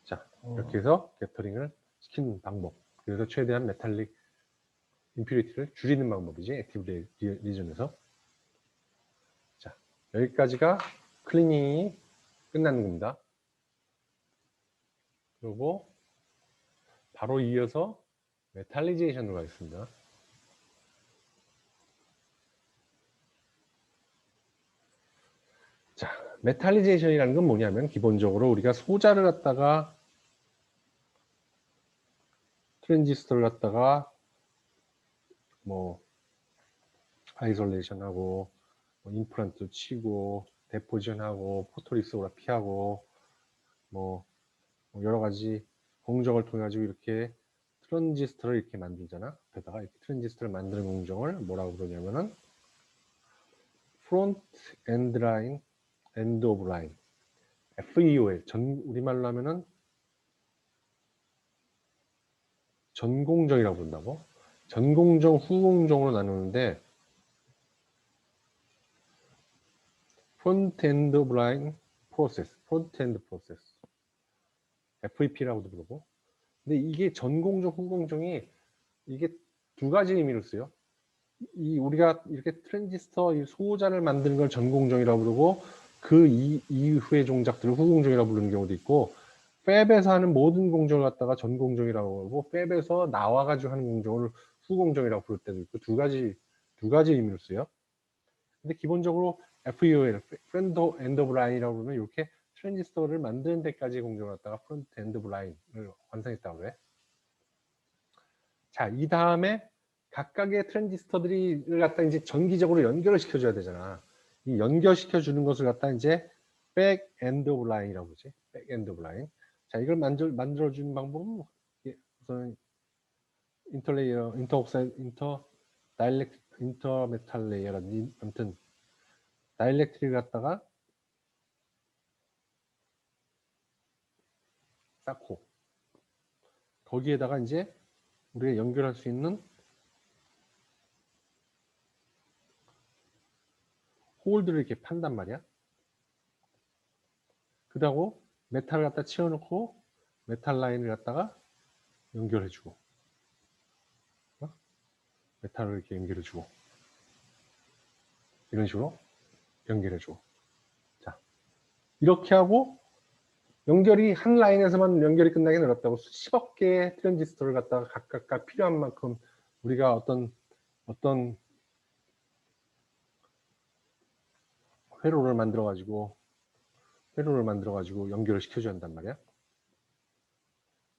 자, 이렇게 해서 게터링을 시키는 방법. 그래서 최대한 메탈릭 임퓨리티를 줄이는 방법이지. 액티브 리전에서. 자, 여기까지가 클리닝이 끝나는 겁니다. 그리고 바로 이어서 메탈리제이션으로 가겠습니다. 자, 메탈리제이션이라는 건 뭐냐면 기본적으로 우리가 소자를 갖다가 트랜지스터를 갖다가 뭐 아이솔레이션하고 뭐 임플란트 치고 데포지션하고 포토리스오그라피하고 뭐 여러 가지 공정을 통해 가지고 이렇게 트랜지스터를 이렇게 만들잖아. 앞에다가 이렇게 트랜지스터를 만드는 공정을 뭐라고 그러냐면은 프론트 엔드 라인, 엔드 오브 라인, FEOL 우리말로 하면은 전공정이라고 부른다고. 전공정, 후공정으로 나누는데 프론트 엔드 오브 라인 프로세스, 프론트 엔드 프로세스, FEP라고도 부르고. 근데 이게 전공정, 후공정이 이게 두 가지 의미로 쓰여. 우리가 이렇게 트랜지스터 소자를 만드는 걸 전공정이라고 부르고 그 이후의 종작들을 후공정이라고 부르는 경우도 있고 팹에서 하는 모든 공정을 갖다가 전공정이라고 그러고 팹에서 나와가지고 하는 공정을 후공정이라고 부를 때도 있고 두 가지 의미로 쓰여. 근데 기본적으로 FEOL, 프론트 엔드 오브 라인이라고 그러면 이렇게 트랜지스터를 만드는 데까지 공정을 갖다가 프론트 엔드 오브 라인을 완성했다고 그래. 자, 이 다음에 각각의 트랜지스터들을 갖다 이제 전기적으로 연결을 시켜줘야 되잖아. 이 연결시켜 주는 것을 갖다 이제 백엔드 오브 라인이라고 그러지. 백엔드 오브 라인. 자, 이걸 만들어 주는 방법은 우선 인터레이어, 인터옥사이드, 인터메탈 레이어라든지 아무튼 다이렉트를 갖다가 쌓고 거기에다가 이제 우리가 연결할 수 있는 홀들을 이렇게 판단 말이야. 그다고 메탈을 갖다 치워놓고 메탈 라인을 갖다가 연결해주고, 메탈을 이렇게 연결해주고, 이런 식으로 연결해주고. 자, 이렇게 하고 연결이 한 라인에서만 연결이 끝나긴 어렵다고 수십억 개의 트랜지스터를 갖다가 각각 필요한 만큼 우리가 어떤 회로를 만들어 가지고 연결을 시켜줘야 한단 말이야.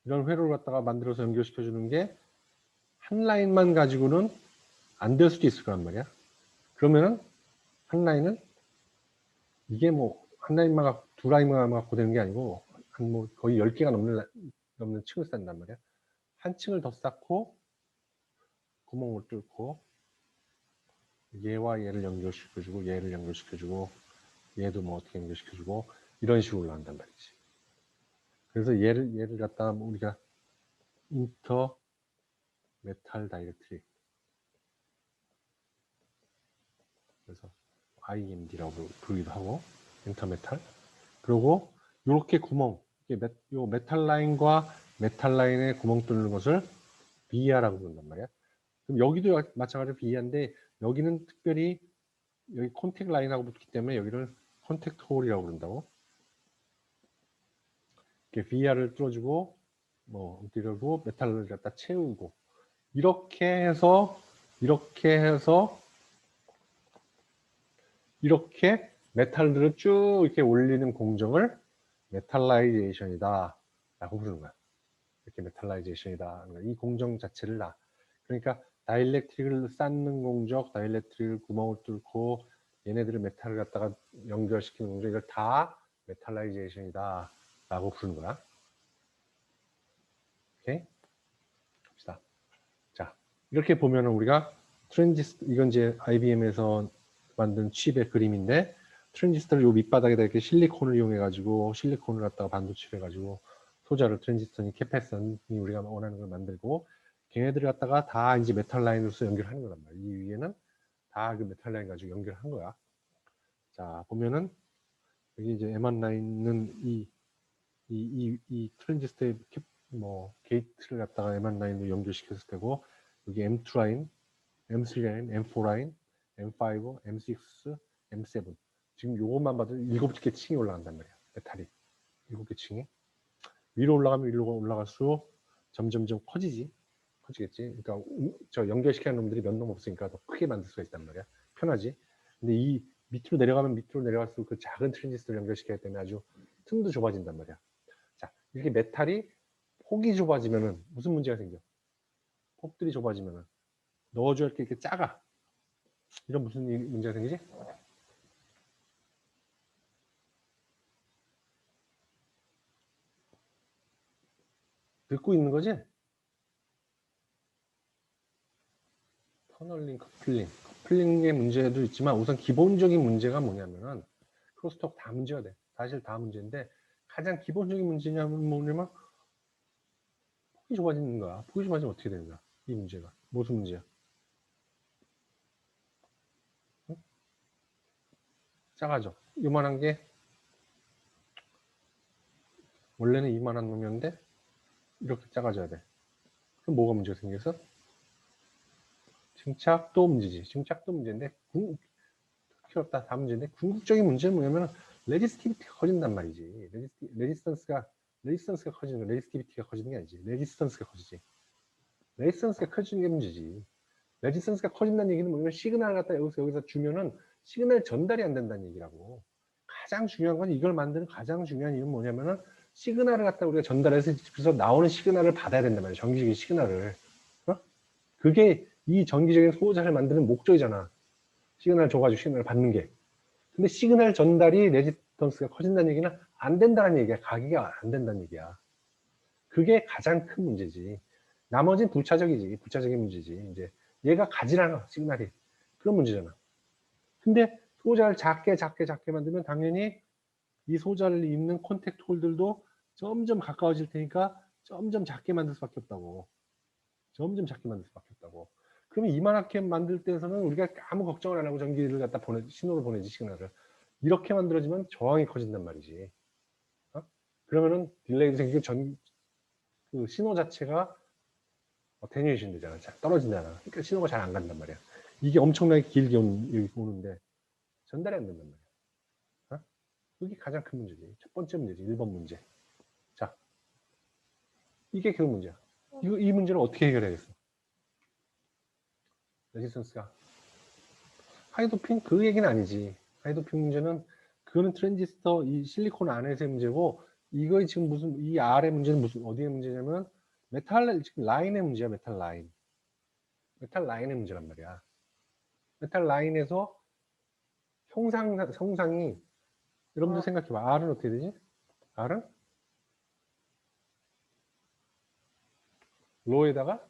이런 회로를 갖다가 만들어서 연결시켜 주는 게 한 라인만 가지고는 안 될 수도 있을 거란 말이야. 그러면은 한 라인은 이게 뭐 한 라인만 갖고 두 라인만 갖고 되는 게 아니고 한 뭐 거의 10개가 넘는 층을 쌓는단 말이야. 한 층을 더 쌓고 구멍을 뚫고 얘와 얘를 연결시켜주고 얘를 연결시켜주고 얘도 뭐 어떻게 연결시켜주고 이런 식으로 올라간단 말이지. 그래서 얘를 갖다가 우리가 인터 메탈 다이렉트릭, 그래서 IMD라고 부르기도 하고 인터 메탈. 그리고 이렇게 구멍, 요 메탈 라인과 메탈 라인에 구멍 뚫는 것을 비야라고 부른단 말이야. 그럼 여기도 마찬가지로 비야인데 여기는 특별히 여기 콘택 라인하고 붙기 때문에 여기를 콘택트 홀이라고 부른다고. 이렇게 비야를 뚫어주고 뭐 뚫고 메탈을 갖다 채우고 이렇게 해서 이렇게 메탈들을 쭉 이렇게 올리는 공정을 메탈라이제이션이다 라고 부르는 거야. 이렇게 메탈라이제이션이다. 이 공정 자체를 그러니까 다이렉트릭을 쌓는 공정, 다이렉트릭을 구멍을 뚫고 얘네들을 메탈을 갖다가 연결시키는 공정, 이걸 다 메탈라이제이션이다 라고 부르는 거야. 오케이? 갑시다. 자, 이렇게 보면은 우리가 트랜지스터, 이건 이제 IBM에서 만든 칩의 그림인데, 트랜지스터를 요 밑바닥에다 이렇게 실리콘을 이용해 가지고 실리콘을 갖다가 반도체를 해 가지고 소자를 트랜지스터니 캐패시턴이 우리가 원하는 걸 만들고 걔네들을 갖다가 다 이제 메탈 라인으로서 연결하는 거란 말이야. 이 위에는 다 그 메탈 라인 가지고 연결한 거야. 자, 보면은 여기 이제 M1 라인은 이 트랜지스터의 뭐 게이트를 갖다가 M1 라인으로 연결시켰을 테고, 여기 M2 라인, M3 라인, M4 라인, M5, M6, M7. 지금 요것만 봐도 7개 층이 올라간단 말이야. 메탈이. 7개 층이. 위로 올라가면 위로 올라갈수록 점점점 커지겠지. 그러니까 저 연결시키는 놈들이 몇 놈 없으니까 더 크게 만들 수가 있단 말이야. 편하지. 근데 이 밑으로 내려갈수록 그 작은 트랜지스터를 연결시키기 때문에 아주 틈도 좁아진단 말이야. 자, 이렇게 메탈이 폭이 좁아지면은 무슨 문제가 생겨? 폭들이 좁아지면은 넣어줘야 할 게 이렇게 작아. 이런 무슨 문제가 생기지? 듣고 있는 거지? 터널링, 커플링의 문제도 있지만 우선 기본적인 문제가 뭐냐면은 크로스톡 다 문제가 돼. 사실 다 문제인데 가장 기본적인 문제냐면 뭐냐면 폭이 좁아지는 거야. 폭이 좁아지면 어떻게 되는 거야? 이 문제가. 무슨 문제야? 응? 작아져. 요만한 게 원래는 이만한 놈이었는데 이렇게 작아져야 돼. 그럼 뭐가 문제가 생겨서? 증착도 문제지. 증착도 문제인데 필요 없다. 다 문제인데 궁극적인 문제는 뭐냐면 레지스티비티가 커진단 말이지. 레지스턴스가 커지는 거, 레지스티비티가 커지는 게 아니지. 레지스턴스가 커지지. 레지스턴스가 커지는 게 문제지. 레지스턴스가 커진다는 얘기는 뭐냐면 시그널을 갖다 여기서 주면은 시그널 전달이 안 된다는 얘기라고. 가장 중요한 건 이걸 만드는 가장 중요한 이유는 뭐냐면은 시그널을 갖다 우리가 전달해서 그래서 나오는 시그널을 받아야 된단 말이에요. 정기적인 시그널을. 그게 이 전기적인 소자를 만드는 목적이잖아. 시그널 줘가지고 시그널을 받는 게. 근데 시그널 전달이 레지스턴스가 커진다는 얘기는 안 된다는 얘기야. 가기가 안 된다는 얘기야. 그게 가장 큰 문제지. 나머지는 부차적이지. 부차적인 문제지. 이제 얘가 가질 않아, 시그널이. 그런 문제잖아. 근데 소자를 작게 만들면 당연히 이 소자를 입는 콘택트 홀들도 점점 가까워질 테니까 점점 작게 만들 수밖에 없다고. 점점 작게 만들 수밖에 없다고. 그러면 이만하게 만들 때에서는 우리가 아무 걱정을 안 하고 전기를 갖다 신호를 보내지, 시그널을. 이렇게 만들어지면 저항이 커진단 말이지. 어? 그러면은 딜레이도 생기고 그 신호 자체가 데니에이션 되잖아. 떨어진잖아. 그러니까 신호가 잘 안 간단 말이야. 이게 엄청나게 길게 오는데 전달이 안 된단 말이야. 어? 그게 가장 큰 문제지. 첫 번째 문제지. 1번 문제. 자, 이게 그 문제야. 이 문제를 어떻게 해결해야겠어? 레지스턴스가 하이도핑 그 얘기는 아니지. 하이도핑 문제는 그거는 트랜지스터 이 실리콘 안에서의 문제고, 이거 지금 무슨 이 R의 문제는 무슨 어디의 문제냐면 메탈 지금 라인의 문제야. 메탈 라인의 문제란 말이야. 메탈 라인에서 형상이 여러분들 생각해봐. R은 어떻게 되지? R은 로에다가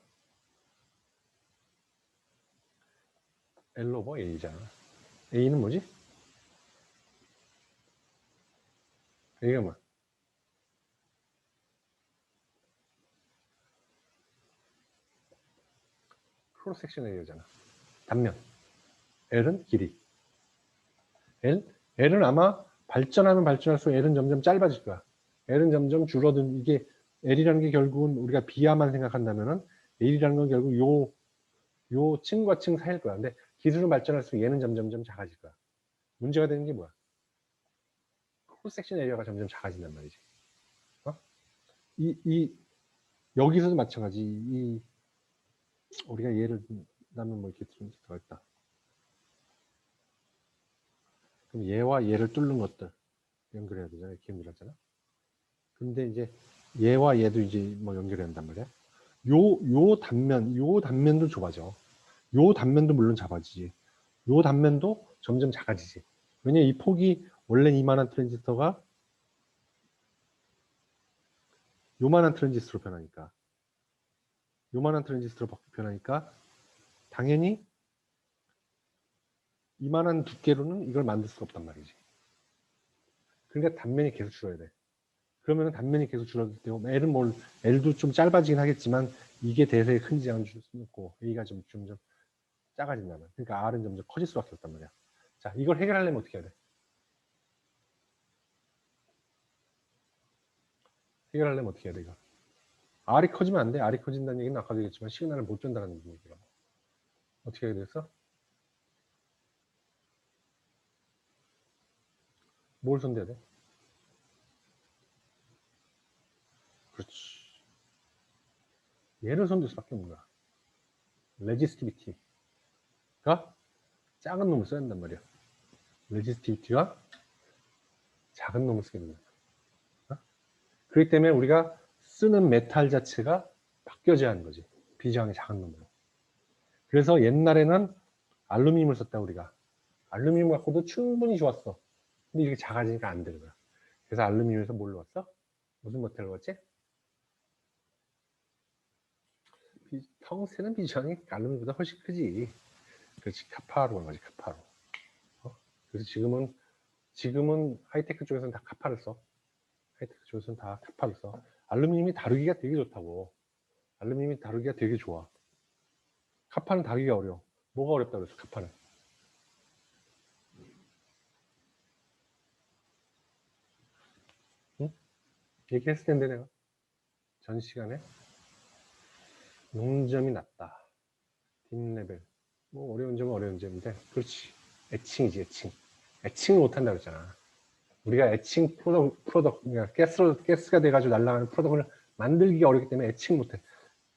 L 오버 A잖아. A는 뭐지? A가 뭐야? 크로스 섹션 에리어잖아. 단면. L은 길이. L은 아마 발전하면 발전할수록 L은 점점 짧아질 거야. L은 점점 줄어든, 이게 L이라는 게 결국은 우리가 비하만 생각한다면은 L이라는 건 결국 요 층과 층 사이일 거야. 근데 기술은 발전할수록 얘는 점점 작아질 거야. 문제가 되는 게 뭐야? 크로스 섹션 에리어가 점점 작아진단 말이지. 어? 여기서도 마찬가지. 우리가 예를 들면 뭐 이렇게 들어가 있다. 그럼 얘와 얘를 뚫는 것들 연결해야 되잖아. 이렇게 연결하잖아. 근데 이제 얘와 얘도 이제 뭐 연결해야 한단 말이야. 요 단면도 좁아져. 요 단면도 물론 작아지지. 요 단면도 점점 작아지지. 왜냐 이 폭이 원래 이만한 트랜지스터가 요만한 트랜지스터로 변하니까. 요만한 트랜지스터로 변하니까 당연히 이만한 두께로는 이걸 만들 수가 없단 말이지. 그러니까 단면이 계속 줄어야 돼. 그러면 단면이 계속 줄어들 때고 L도 좀 짧아지긴 하겠지만 이게 대세에 큰 지장을 줄 수는 없고 A가 점점 작아진다면, 그러니까 R은 점점 커질 수밖에 없단 말이야. 자, 이걸 해결하려면 어떻게 해야 돼? 해결하려면 어떻게 해야 돼, 이거? R이 커지면 안 돼. R이 커진다는 얘기는 아까도 얘기했지만 시그널을 못 전달하는 얘기라고. 어떻게 해야 되겠어? 뭘 손대야 돼? 그렇지. 얘를 손댈 수밖에 없는 거야. 레지스티비티가 작은 놈을 써야 한단 말이야. 레지스티비티가 작은 놈을 쓰게 된다. 그렇기 때문에 우리가 쓰는 메탈 자체가 바뀌어져야 하는 거지. 비저항이 작은 놈으로. 그래서 옛날에는 알루미늄을 썼다 우리가. 알루미늄 갖고도 충분히 좋았어. 근데 이게 작아지니까 안 되는 거야. 그래서 알루미늄에서 뭘 넣었어? 무슨 메탈을 넣었지? 텅스텐은 비저항이 알루미늄보다 훨씬 크지. 그렇지. 카파로라는 거지. 카파로. 그래서 지금은 하이테크 쪽에서는 다 카파를 써. 하이테크 쪽에서는 다 카파를 써. 알루미늄이 다루기가 되게 좋다고. 알루미늄이 다루기가 되게 좋아. 카파는 다루기가 어려워. 뭐가 어렵다 그랬어, 카파는? 응? 얘기했을 텐데 내가 전 시간에 농점이 낮다. 딥레벨. 뭐 어려운 점은 어려운 점인데, 그렇지. 애칭이지, 애칭. 애칭을 못한다 그랬잖아. 우리가 애칭 프로덕트, 그러니까 가스가 돼가지고 날아가는 프로덕트를 만들기가 어렵기 때문에 애칭 못해.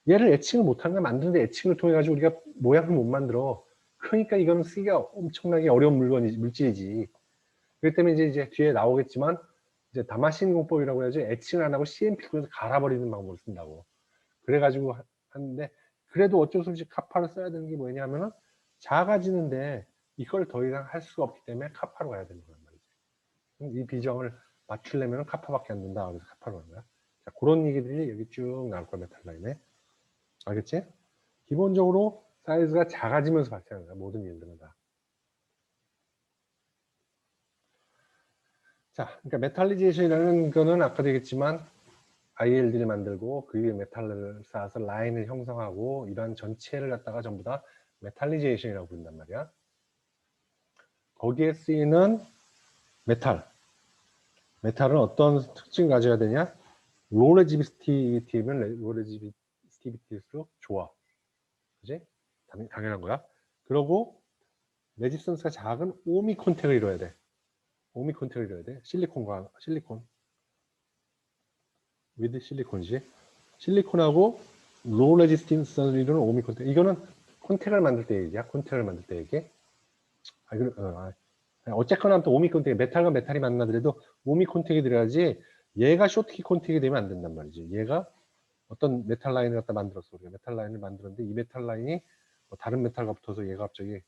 얘를 애칭을 못하는 걸 만드는데 애칭을 통해 가지고 우리가 모양을 못 만들어. 그러니까 이거는 쓰기가 엄청나게 어려운 물질이지. 그렇기 때문에 이제 뒤에 나오겠지만 이제 다마신 공법이라고 해야지 애칭을 안 하고 CMP 통해서 갈아버리는 방법을 쓴다고. 그래가지고 하는데 그래도 어쩔 수 없이 카파를 써야 되는 게 뭐냐면은 작아지는데 이걸 더 이상 할 수가 없기 때문에 카파로 가야 되는 거란 말이지. 그럼 이 비정을 맞추려면 카파밖에 안 된다. 그래서 카파로 가는 거야. 자, 그런 얘기들이 여기 쭉 나올 거야, 메탈 라인에. 알겠지? 기본적으로 사이즈가 작아지면서 발생하는 거야, 모든 일들은 다. 자, 그러니까 메탈리제이션이라는 거는 아까도 얘기했지만 ILD를 만들고 그 위에 메탈을 쌓아서 라인을 형성하고 이러한 전체를 갖다가 전부 다 메탈리제이션이라고 부른단 말이야. 거기에 쓰이는 메탈은 어떤 특징을 가져야 되냐? 로 레지스티비티면 로 레지스티비티일수록 좋아. 그지? 당연한 거야. 그리고 레지스턴스가 작은 오미 콘택을 이뤄야 돼. 오미 콘택을 이뤄야 돼. 실리콘 위드 실리콘이지. 실리콘하고 로 레지스턴스를 이루는 오미 콘택. 이거는 콘택을 만들 때 얘기야. 콘택을 만들 때 얘기. 어쨌거나 또 오미 콘택, 메탈과 메탈이 만나더라도 오미 콘택이 들어야지 얘가 쇼트키 콘택이 되면 안 된단 말이지. 얘가 어떤 메탈 라인을 갖다 만들었어. 우리가 메탈 라인을 만들었는데 이 메탈 라인이 뭐 다른 메탈과 붙어서 얘가 갑자기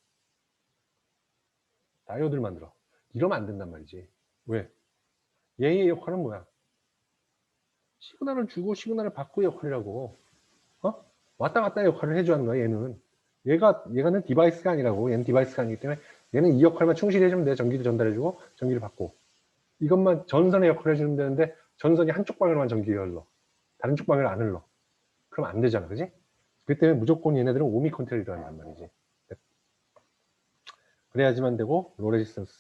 다이오드를 만들어. 이러면 안 된단 말이지. 왜? 얘의 역할은 뭐야? 시그널을 주고 시그널을 받고 역할이라고. 어? 왔다 갔다 역할을 해줘야 하는 거야, 얘는. 얘가는 디바이스가 아니라고. 얘는 디바이스가 아니기 때문에 얘는 이 역할만 충실히 해주면 돼. 전기를 전달해주고 전기를 받고. 이것만 전선의 역할을 해주면 되는데 전선이 한쪽 방향만 전기가 흘러. 다른 쪽 방향을 안 흘러. 그럼 안 되잖아. 그지? 그렇기 때문에 무조건 얘네들은 오미 컨트롤이 들어간단 말이지. 그래야지만 되고 로 레지스턴스.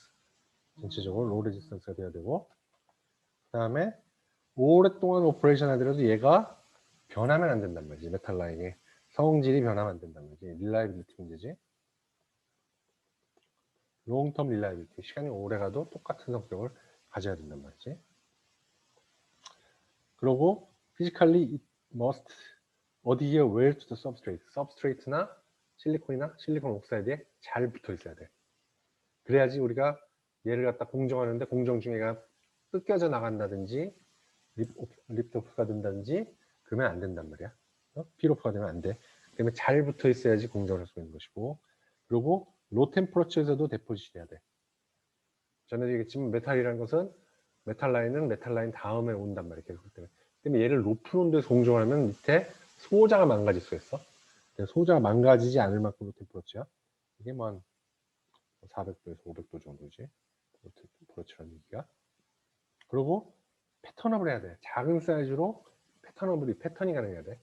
전체적으로 로 레지스턴스가 돼야 되고 그 다음에 오랫동안 오퍼레이션 하더라도 얘가 변하면 안 된단 말이지. 메탈 라인이 성질이 변하면 안 된단 말이지. 릴라이빌리티 문제지. 롱텀 릴라이빌리티. 시간이 오래 가도 똑같은 성격을 가져야 된단 말이지. 그리고 physically it must adhere well to the substrate. substrate나 실리콘이나 실리콘 옥사이드에 잘 붙어 있어야 돼. 그래야지 우리가 얘를 갖다 공정하는데 공정 중에가 뜯겨져 나간다든지 립오프가 된다든지 그러면 안 된단 말이야. 필오프가 되면 안 돼. 그러면 잘 붙어 있어야지 공정을 할 수 있는 것이고 그리고 로 템퍼러처에서도 데포짓 해야 돼. 전에도 얘기했지만 메탈이라는 것은 메탈 라인은 메탈 라인 다음에 온단 말이야. 계속 때문에 얘를 높은 온도에서 공정을 하면 밑에 소자가 망가질 수 있어. 소자가 망가지지 않을 만큼 로 템퍼러처야. 이게 뭐 한 400도에서 500도 정도지. 템퍼러처라는 얘기가. 그리고 패턴업을 해야 돼. 작은 사이즈로 패턴이 가능해야 돼.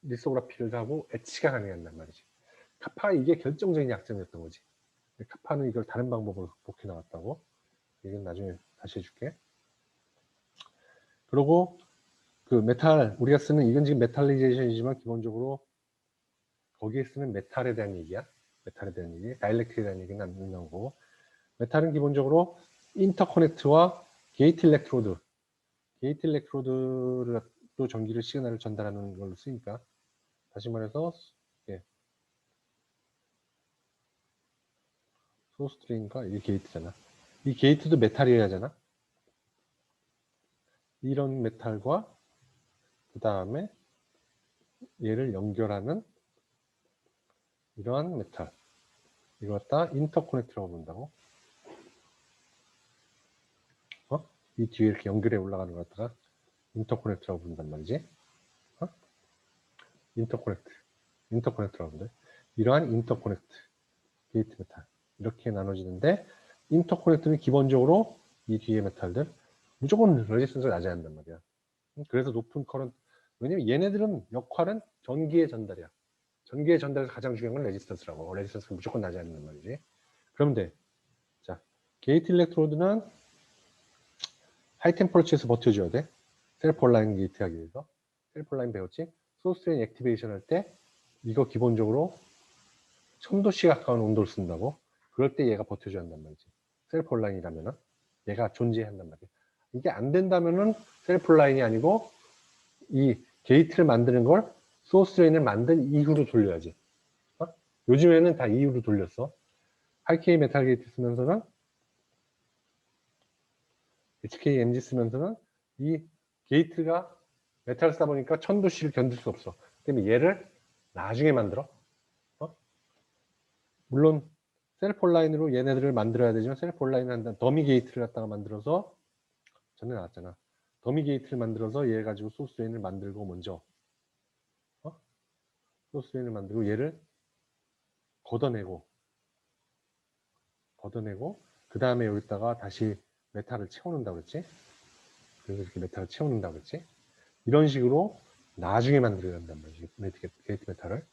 리소그라피를 하고 엣치가 가능한단 말이지. 카파가 이게 결정적인 약점이었던 거지. 카파는 이걸 다른 방법으로 극복해 나갔다고. 이건 나중에 다시 해줄게. 그리고 그 메탈 우리가 쓰는 이건 지금 메탈리제이션이지만 기본적으로 거기에 쓰는 메탈에 대한 얘기야. 메탈에 대한 얘기, 다이렉트에 대한 얘기는 안 나오고 메탈은 기본적으로 인터커넥트와 게이트 일렉트로드를 또 전기를 시그널을 전달하는 걸로 쓰니까 다시 말해서 소스트링과 이게 게이트잖아. 이 게이트도 메탈이어야 하잖아. 이런 메탈과 그 다음에 얘를 연결하는 이러한 메탈 이걸 갖다 인터커넥트라고 부른다고. 이 뒤에 이렇게 연결해 올라가는 것 갖다가 인터커넥트라고 부른단 말이지. 인터커넥트라고 부른다. 이러한 인터커넥트 게이트 메탈 이렇게 나눠지는데 인터커넥트는 기본적으로 이 뒤에 메탈들 무조건 레지스턴스가 낮아야 한단 말이야. 그래서 높은 커런트 왜냐면 얘네들은 역할은 전기의 전달이야. 전기의 전달에서 가장 중요한 건 레지스턴스라고. 레지스턴스가 무조건 낮아야 된단 말이지. 그럼 돼. 자, 게이트 일렉트로드는 하이 템퍼러처에서 버텨줘야 돼. 셀프 온라인 게이트 하기 위해서. 셀프 온라인 배웠지? 소스 트레인 액티베이션 할 때 이거 기본적으로 1000도씨 가까운 온도를 쓴다고. 그럴 때 얘가 버텨줘야 한단 말이지. 셀프 온라인이라면은 얘가 존재한단 말이야. 이게 안 된다면은 셀프 온라인이 아니고 이 게이트를 만드는 걸 소스 트레인을 만든 이후로 돌려야지. 요즘에는 다 이후로 돌렸어. HK 메탈 게이트 쓰면서는 HKMG 쓰면서는 이 게이트가 메탈 쓰다 보니까 1000도씨를 견딜 수 없어. 그러면 얘를 나중에 만들어. 물론 셀프 온라인으로 얘네들을 만들어야 되지만 셀프 온라인을 한다. 더미 게이트를 갖다가 만들어서 전에 나왔잖아. 더미 게이트를 만들어서 얘 가지고 소스 조인을 만들고 먼저 소스 조인을 만들고 얘를 걷어내고 그 다음에 여기다가 다시 메탈을 채워놓는다 그랬지. 그래서 이렇게 메탈을 채워놓는다 그랬지. 이런 식으로 나중에 만들어야 한단 말이지. 게이트 메탈을.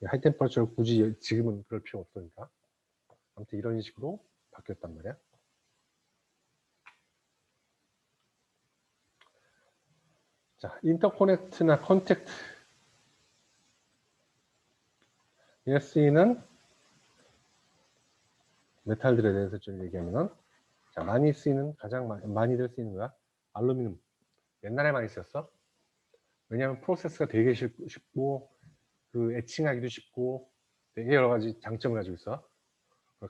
하이 템퍼처를 굳이 지금은 그럴 필요 없으니까. 아무튼 이런 식으로 바뀌었단 말이야. 자, 인터코넥트나 컨택트. ESE는 메탈들에 대해서 좀 얘기하면은, 자, 많이 쓰이는, 가장 많이들 쓰이는 거야. 알루미늄. 옛날에 많이 썼어. 왜냐하면 프로세스가 되게 쉽고, 그 애칭하기도 쉽고, 되게 여러 가지 장점을 가지고 있어.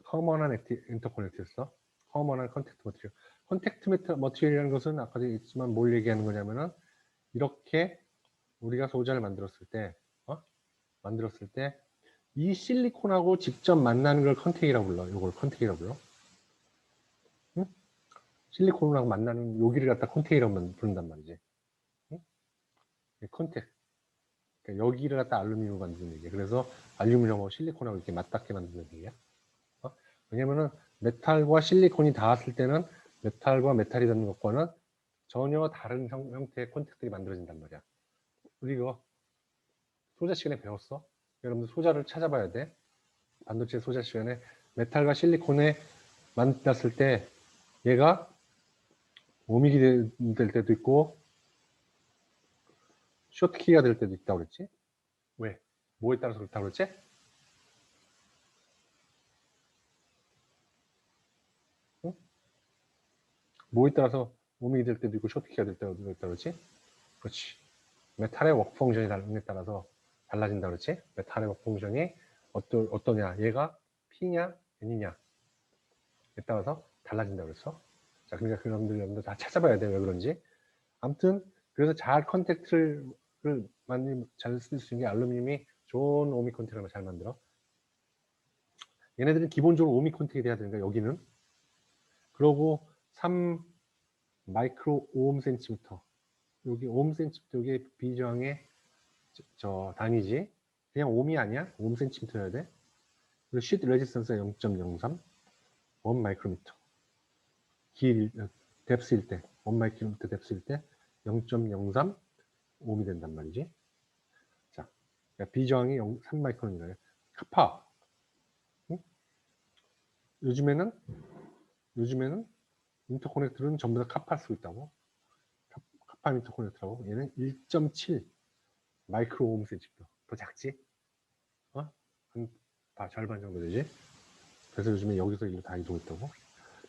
커먼한 인터코넥트였어. 커먼한 컨택트 머티리얼. 컨택트 머티리얼이라는 것은 아까도 얘기했지만 뭘 얘기하는 거냐면은, 이렇게 우리가 소자를 만들었을 때, 이 실리콘하고 직접 만나는 걸 컨택이라고 불러. 이걸 컨택이라고 불러. 응? 실리콘하고 만나는 여기를 갖다 컨택이라고 부른단 말이지. 응? 컨택. 그러니까 여기를 갖다 알루미늄으로 만드는 얘기야. 그래서 알루미늄하고 실리콘하고 이렇게 맞닿게 만드는 얘기야. 왜냐면은 메탈과 실리콘이 닿았을 때는 메탈과 메탈이 닿는 것과는 전혀 다른 형태의 컨택들이 만들어진단 말이야. 우리 이거 소자 시간에 배웠어. 여러분들 소자를 찾아봐야 돼. 반도체 소자 시간에 메탈과 실리콘에 만났을 때 얘가 5mm 될 때도 있고 쇼트키가 될 때도 있다고 그랬지? 왜? 뭐에 따라서 그렇다고 그랬지? 응? 뭐에 따라서 5mm 될 때도 있고 쇼트키가 될 때도 있다고 그랬지? 그렇지. 메탈의 워크 펑션에 따라서 달라진다 그랬지? 메탈의 워크 펑션이 어떠냐? 얘가 P냐 N이냐에 따라서 달라진다 그랬어. 자, 그러니까 여러분들 다 찾아봐야 돼. 왜 그런지. 아무튼 그래서 잘 컨택트를 많이 잘 쓸 수 있는 게 알루미늄이 좋은 오미 컨택을 잘 만들어. 얘네들은 기본적으로 오미 컨택이 돼야 되니까 여기는. 그러고 3 마이크로 오hm 센티미터. 여기 오hm 센티미터 여기 비저항의 저 단위지. 그냥 옴이 아니야. 오hm 센티미터여야 돼. 그리고 쉿 레지스턴스가 0.03 1 마이크로미터. 뎁스일 때, 1 마이크로미터 뎁스일 때 0.03 옴이 된단 말이지. 자, 그러니까 비저항이 3 마이크론이래. 카파. 응? 요즘에는 인터코넥터는 전부 다 카파 쓰고 있다고. 카파 인터코넥터라고. 얘는 1.7 마이크로 오hm 센티미터. 더 작지? 한 절반 정도 되지? 그래서 요즘에 여기서 이거 다 이동했다고.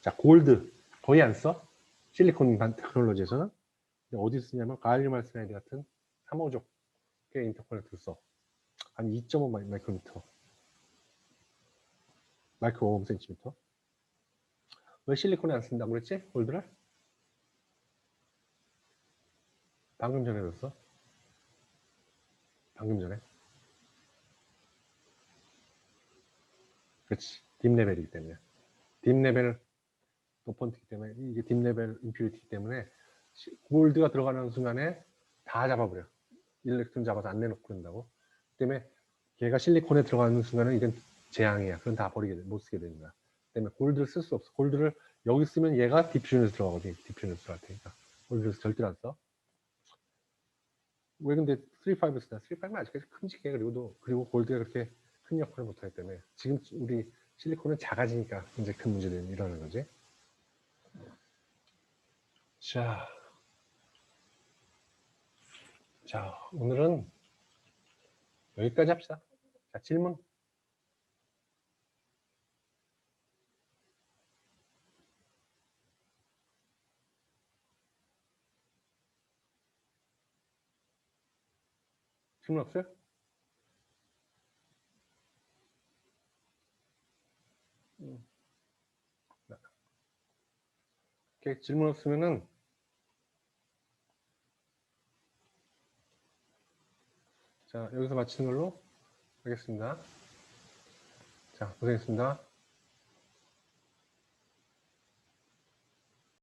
자, 골드. 거의 안 써. 실리콘 테크놀로지에서는. 어디 쓰냐면 갈륨 알스나이드 같은 3호족의 인터코넥터를 써. 한 2.5 마이크로미터. 마이크로 오hm 센티미터. 왜 실리콘에 안 쓴다고 그랬지? 골드를? 방금 전에 줬어. 방금 전에. 그렇지. 딥 레벨이기 때문에. 딥 레벨 도펀트이기 때문에 이게 딥 레벨 임퓨리티이기 때문에 골드가 들어가는 순간에 다 잡아버려. 일렉트론 잡아서 안 내놓고 그런다고. 그 때문에 걔가 실리콘에 들어가는 순간은 이건 재앙이야. 그건 다 버리게 돼. 못 쓰게 되는 거야. 그 때문에 골드를 쓸 수 없어. 골드를 여기 쓰면 얘가 디퓨전에서 들어가거든. 디퓨전에서 들어갈 테니까. 골드를 절대로 안 써. 왜 근데 3.5 쓰나? 3.5는 아직까지 큼직해. 그리고 골드가 그렇게 큰 역할을 못하기 때문에 지금 우리 실리콘은 작아지니까 이제 큰 문제들이 일어나는 거지. 자, 오늘은 여기까지 합시다. 자, 질문. 질문 없어요? 이렇게 질문 없으면은 자, 여기서 마치는 걸로 하겠습니다. 자, 고생했습니다.